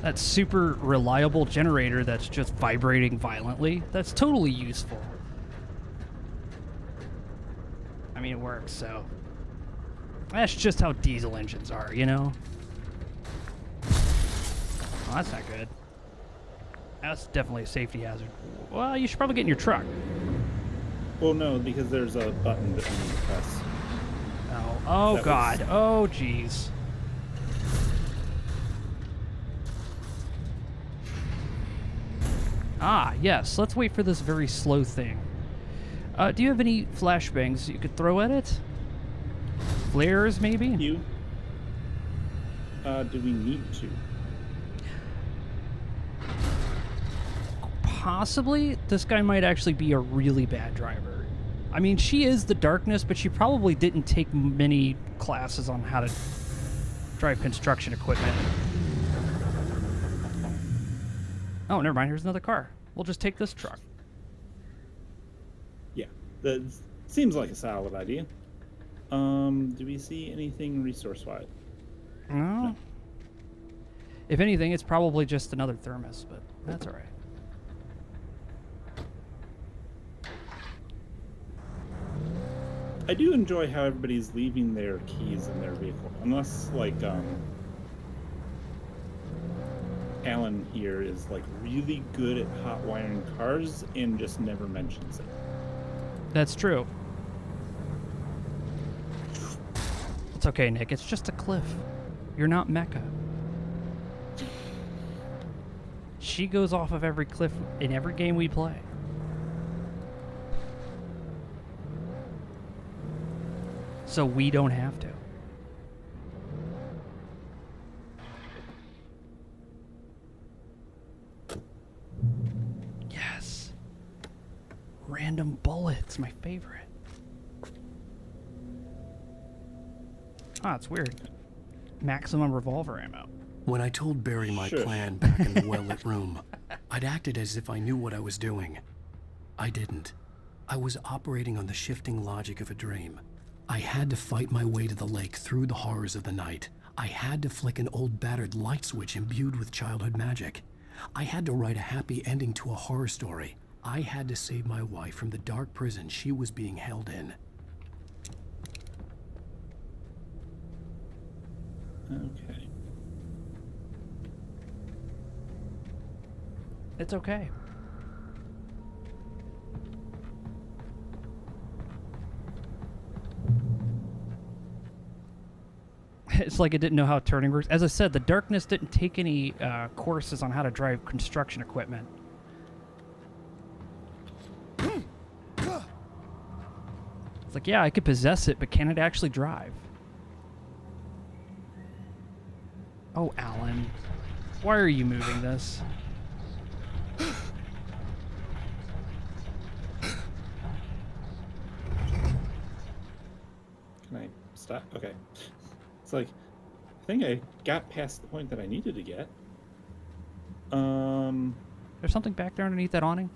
That super reliable generator that's just vibrating violently, that's totally useful. I mean, it works, so... That's just how diesel engines are, you know? Oh, that's not good. That's definitely a safety hazard. Well, you should probably get in your truck. Well, no, because there's a button that you need to press. no. Oh, God. Oh, jeez. Ah, yes. Let's wait for this very slow thing. Do you have any flashbangs you could throw at it? Flares, maybe? Do we need to? Possibly. This guy might actually be a really bad driver. I mean, she is the darkness, but she probably didn't take many classes on how to drive construction equipment. Oh, never mind. Here's another car. We'll just take this truck. Yeah, that seems like a solid idea. Do we see anything resource-wise? No. If anything, it's probably just another thermos, but that's all right. I do enjoy how everybody's leaving their keys in their vehicle, unless like Alan here is like really good at hot wiring cars and just never mentions it. That's true. It's okay, Nick. It's just a cliff. You're not Mecha. She goes off of every cliff in every game we play. So we don't have to. Yes. Random bullets, my favorite. Ah, it's weird. Maximum revolver ammo. When I told Barry my Sure. plan back in the well-lit room, I'd acted as if I knew what I was doing. I didn't. I was operating on the shifting logic of a dream. I had to fight my way to the lake through the horrors of the night. I had to flick an old battered light switch imbued with childhood magic. I had to write a happy ending to a horror story. I had to save my wife from the dark prison she was being held in. Okay. It's okay. It's like it didn't know how turning works. As I said, the darkness didn't take any courses on how to drive construction equipment. It's like, yeah, I could possess it, but can it actually drive? Oh, Alan. Why are you moving this? Can I stop? Okay. It's like, I think I got past the point that I needed to get. There's something back there underneath that awning?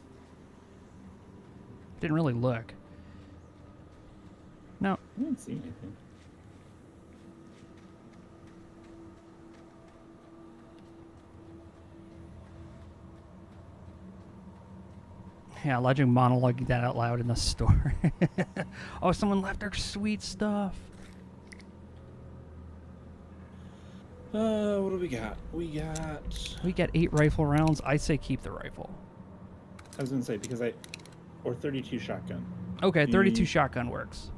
Didn't really look. No. I didn't see anything. Yeah, Logic monologuing that out loud in the store. Oh, someone left their sweet stuff. What do we got? We got 8 rifle rounds. I say keep the rifle. I was gonna say, because or 32 shotgun. Okay, 32 shotgun works.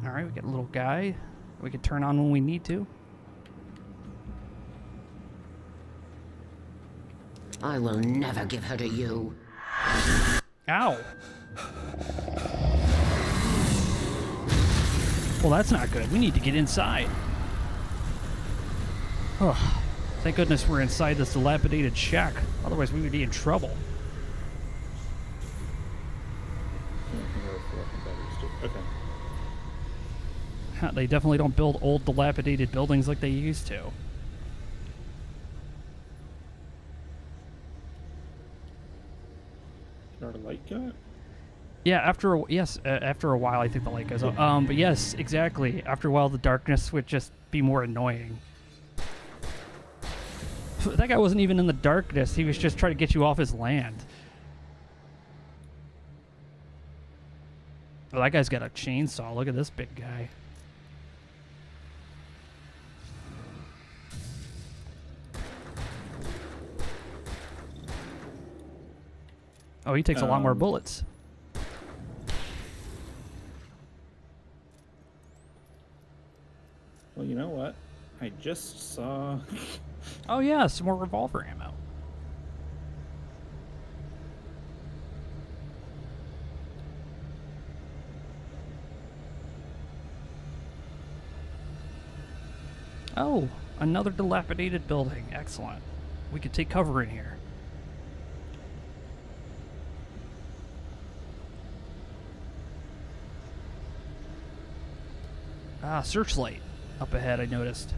All right, we got a little guy. We can turn on when we need to. I will never give her to you. Ow. Well, that's not good. We need to get inside. Oh, thank goodness we're inside this dilapidated shack. Otherwise, we would be in trouble. Okay. They definitely don't build old, dilapidated buildings like they used to. Our light got? Yeah, after a while, I think the light goes out. But yes, exactly. After a while, the darkness would just be more annoying. That guy wasn't even in the darkness. He was just trying to get you off his land. Oh, that guy's got a chainsaw. Look at this big guy. Oh, he takes a lot more bullets. Well, you know what? I just saw... Oh, yeah, some more revolver ammo. Oh, another dilapidated building. Excellent. We could take cover in here. Ah, searchlight up ahead, I noticed.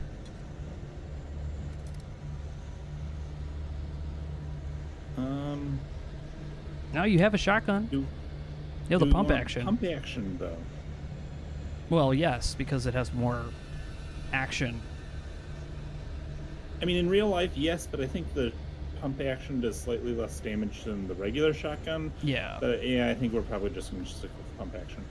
Now you have a shotgun. You have the pump action. Pump action, though. Well, yes, because it has more action. I mean, in real life, yes, but I think the pump action does slightly less damage than the regular shotgun. Yeah. But yeah, I think we're probably just going to stick with pump action.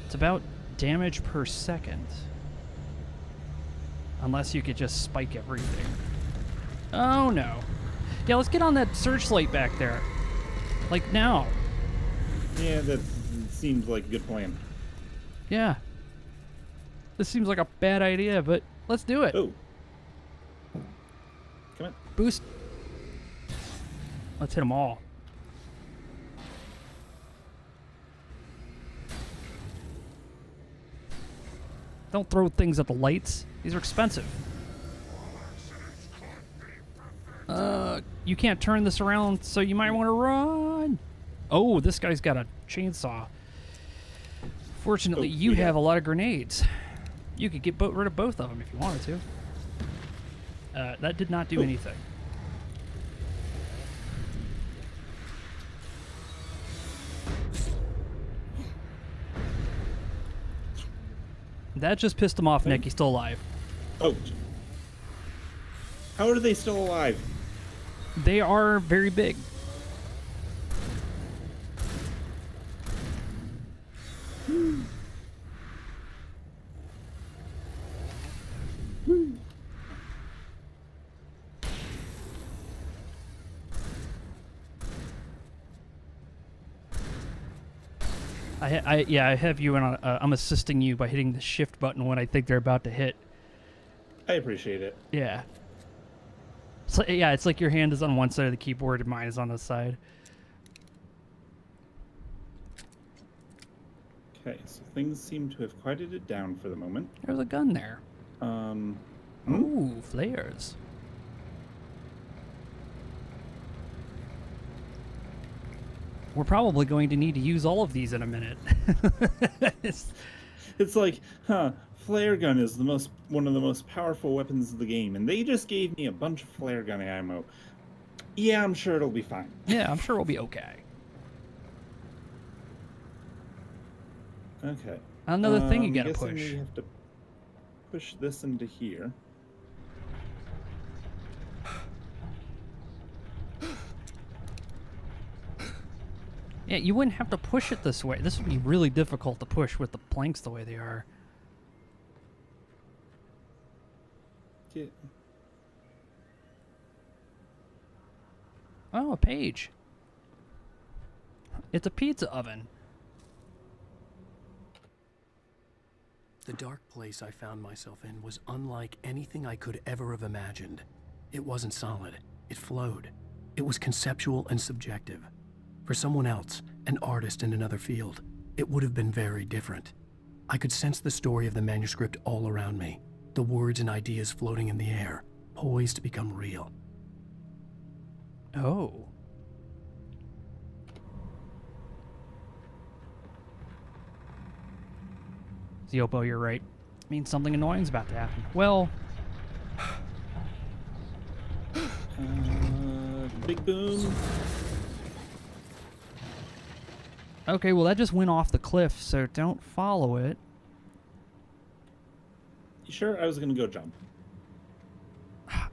It's about damage per second. Unless you could just spike everything. Oh, no. Yeah, let's get on that searchlight back there. Like now. Yeah, that seems like a good plan. Yeah. This seems like a bad idea, but let's do it. Oh. Come on. Boost. Let's hit them all. Don't throw things at the lights. These are expensive. You can't turn this around, so you might want to run. Oh, this guy's got a chainsaw. Fortunately, you have a lot of grenades. You could get rid of both of them if you wanted to. That did not do anything. That just pissed him off, Nick. He's still alive. Oh. How are they still alive? They are very big. I have you on. I'm assisting you by hitting the shift button when I think they're about to hit. I appreciate it. Yeah. So, yeah, it's like your hand is on one side of the keyboard and mine is on the side. Okay, so things seem to have quieted it down for the moment. There's a gun there. Ooh, flares. We're probably going to need to use all of these in a minute. It's like, flare gun is one of the most powerful weapons of the game, and they just gave me a bunch of flare gun ammo. Yeah, I'm sure it'll be fine. Yeah, I'm sure we'll be okay. Okay. Another thing you gotta push. We have to push this into here. Yeah, you wouldn't have to push it this way. This would be really difficult to push with the planks the way they are. Yeah. Oh, a page. It's a pizza oven. The dark place I found myself in was unlike anything I could ever have imagined. It wasn't solid. It flowed. It was conceptual and subjective. For someone else, an artist in another field, it would have been very different. I could sense the story of the manuscript all around me, the words and ideas floating in the air, poised to become real. Oh. Ziopo, you're right. It means something annoying's about to happen. Well... Big boom. Okay, well that just went off the cliff, so don't follow it. You sure? I was gonna go jump.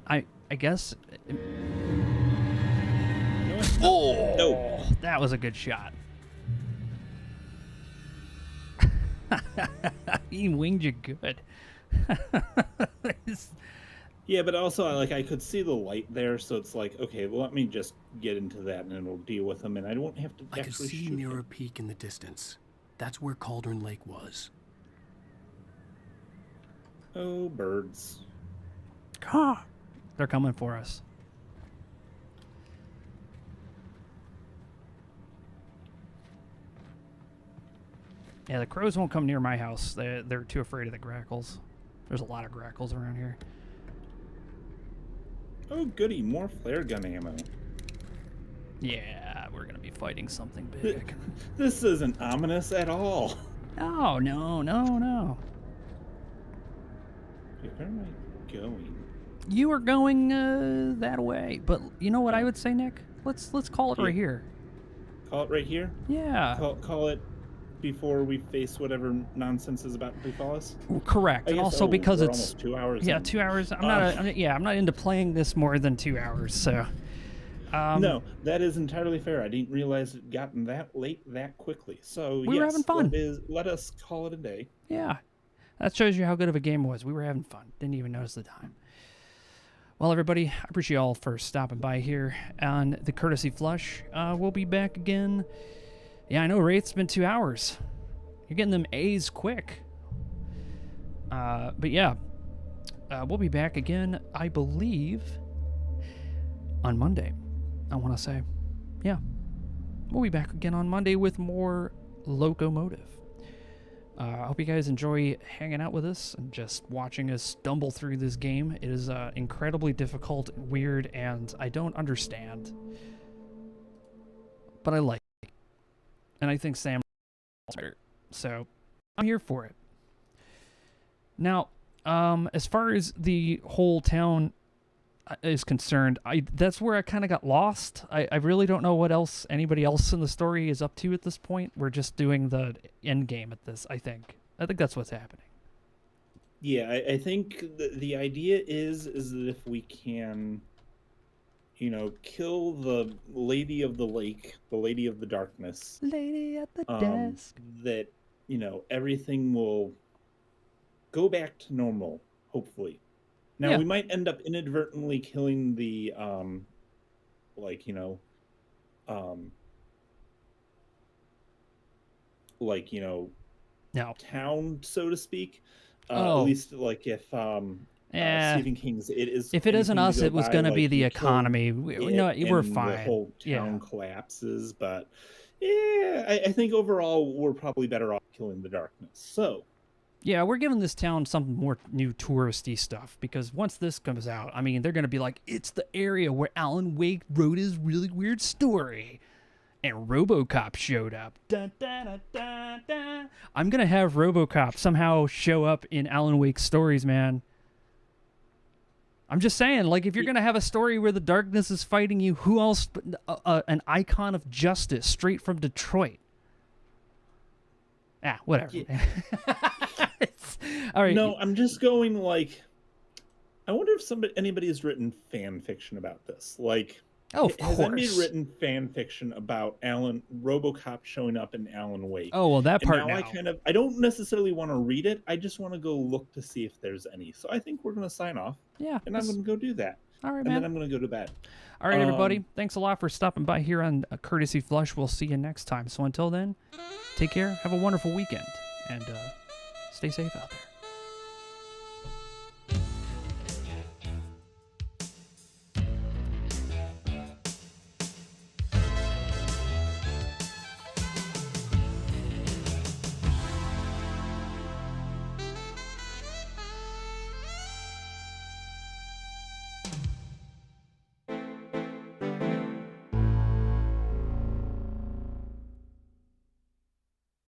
I guess... You know what? Oh! No. That was a good shot. He winged you good. Yeah, but also I could see the light there, so it's like, okay, well, let me just get into that and it'll deal with them, and I won't have to I could actually see shoot Mirror him. Peak in the distance. That's where Cauldron Lake was. Oh, birds. Ah, they're coming for us. Yeah, the crows won't come near my house. They're too afraid of the grackles. There's a lot of grackles around here. Oh, goody, more flare gun ammo. Yeah, we're gonna be fighting something big. This isn't ominous at all. Oh, no, no, no. Wait, where am I going? You are going that way, but you know what I would say, Nick? Let's call it right here. Call it right here? Yeah. Call it before we face whatever nonsense is about to befall us? Correct. And also because we're it's almost 2 hours. Yeah, in. 2 hours. I'm not into playing this more than 2 hours, so no, that is entirely fair. I didn't realize it gotten that late that quickly. So we were having fun. Let us call it a day. Yeah. That shows you how good of a game it was. We were having fun. Didn't even notice the time. Well, everybody, I appreciate you all for stopping by here on the Courtesy Flush. We'll be back again. Yeah, I know, Ray. It's been 2 hours. You're getting them A's quick. But yeah, we'll be back again, I believe, on Monday. I want to say. Yeah. We'll be back again on Monday with more Locomotive. I hope you guys enjoy hanging out with us and just watching us stumble through this game. It is incredibly difficult, weird, and I don't understand. But I like it. And I think Sam is better. So, I'm here for it. Now, as far as the whole town is concerned, that's where I kind of got lost. I really don't know what else anybody else in the story is up to at this point. We're just doing the end game at this, I think. I think that's what's happening. Yeah, I think the idea is that if we can, kill the Lady of the Lake, the Lady of the Darkness. Lady at the desk. That, everything will go back to normal, hopefully. Now, we might end up inadvertently killing the, town, so to speak. At least, if Stephen King's if it isn't us, it was going to be the economy. We're fine. The whole town collapses, but yeah, I think overall we're probably better off killing the darkness. So. Yeah, we're giving this town some more new touristy stuff, because once this comes out, I mean, they're going to be like, it's the area where Alan Wake wrote his really weird story. And RoboCop showed up. Dun, dun, dun, dun, dun. I'm going to have RoboCop somehow show up in Alan Wake's stories, man. I'm just saying, if you're going to have a story where the darkness is fighting you, who else but an icon of justice straight from Detroit? Whatever. Yeah. All right. No, I'm just going I wonder if anybody has written fan fiction about this. Of course. Has anybody written fan fiction about RoboCop showing up in Alan Wake? Oh, well, that part now. I don't necessarily want to read it. I just want to go look to see if there's any. So I think we're going to sign off. Yeah. And I'm going to go do that. All right, man. And then I'm going to go to bed. All right, everybody. Thanks a lot for stopping by here on Courtesy Flush. We'll see you next time. So until then, take care. Have a wonderful weekend. And stay safe out there.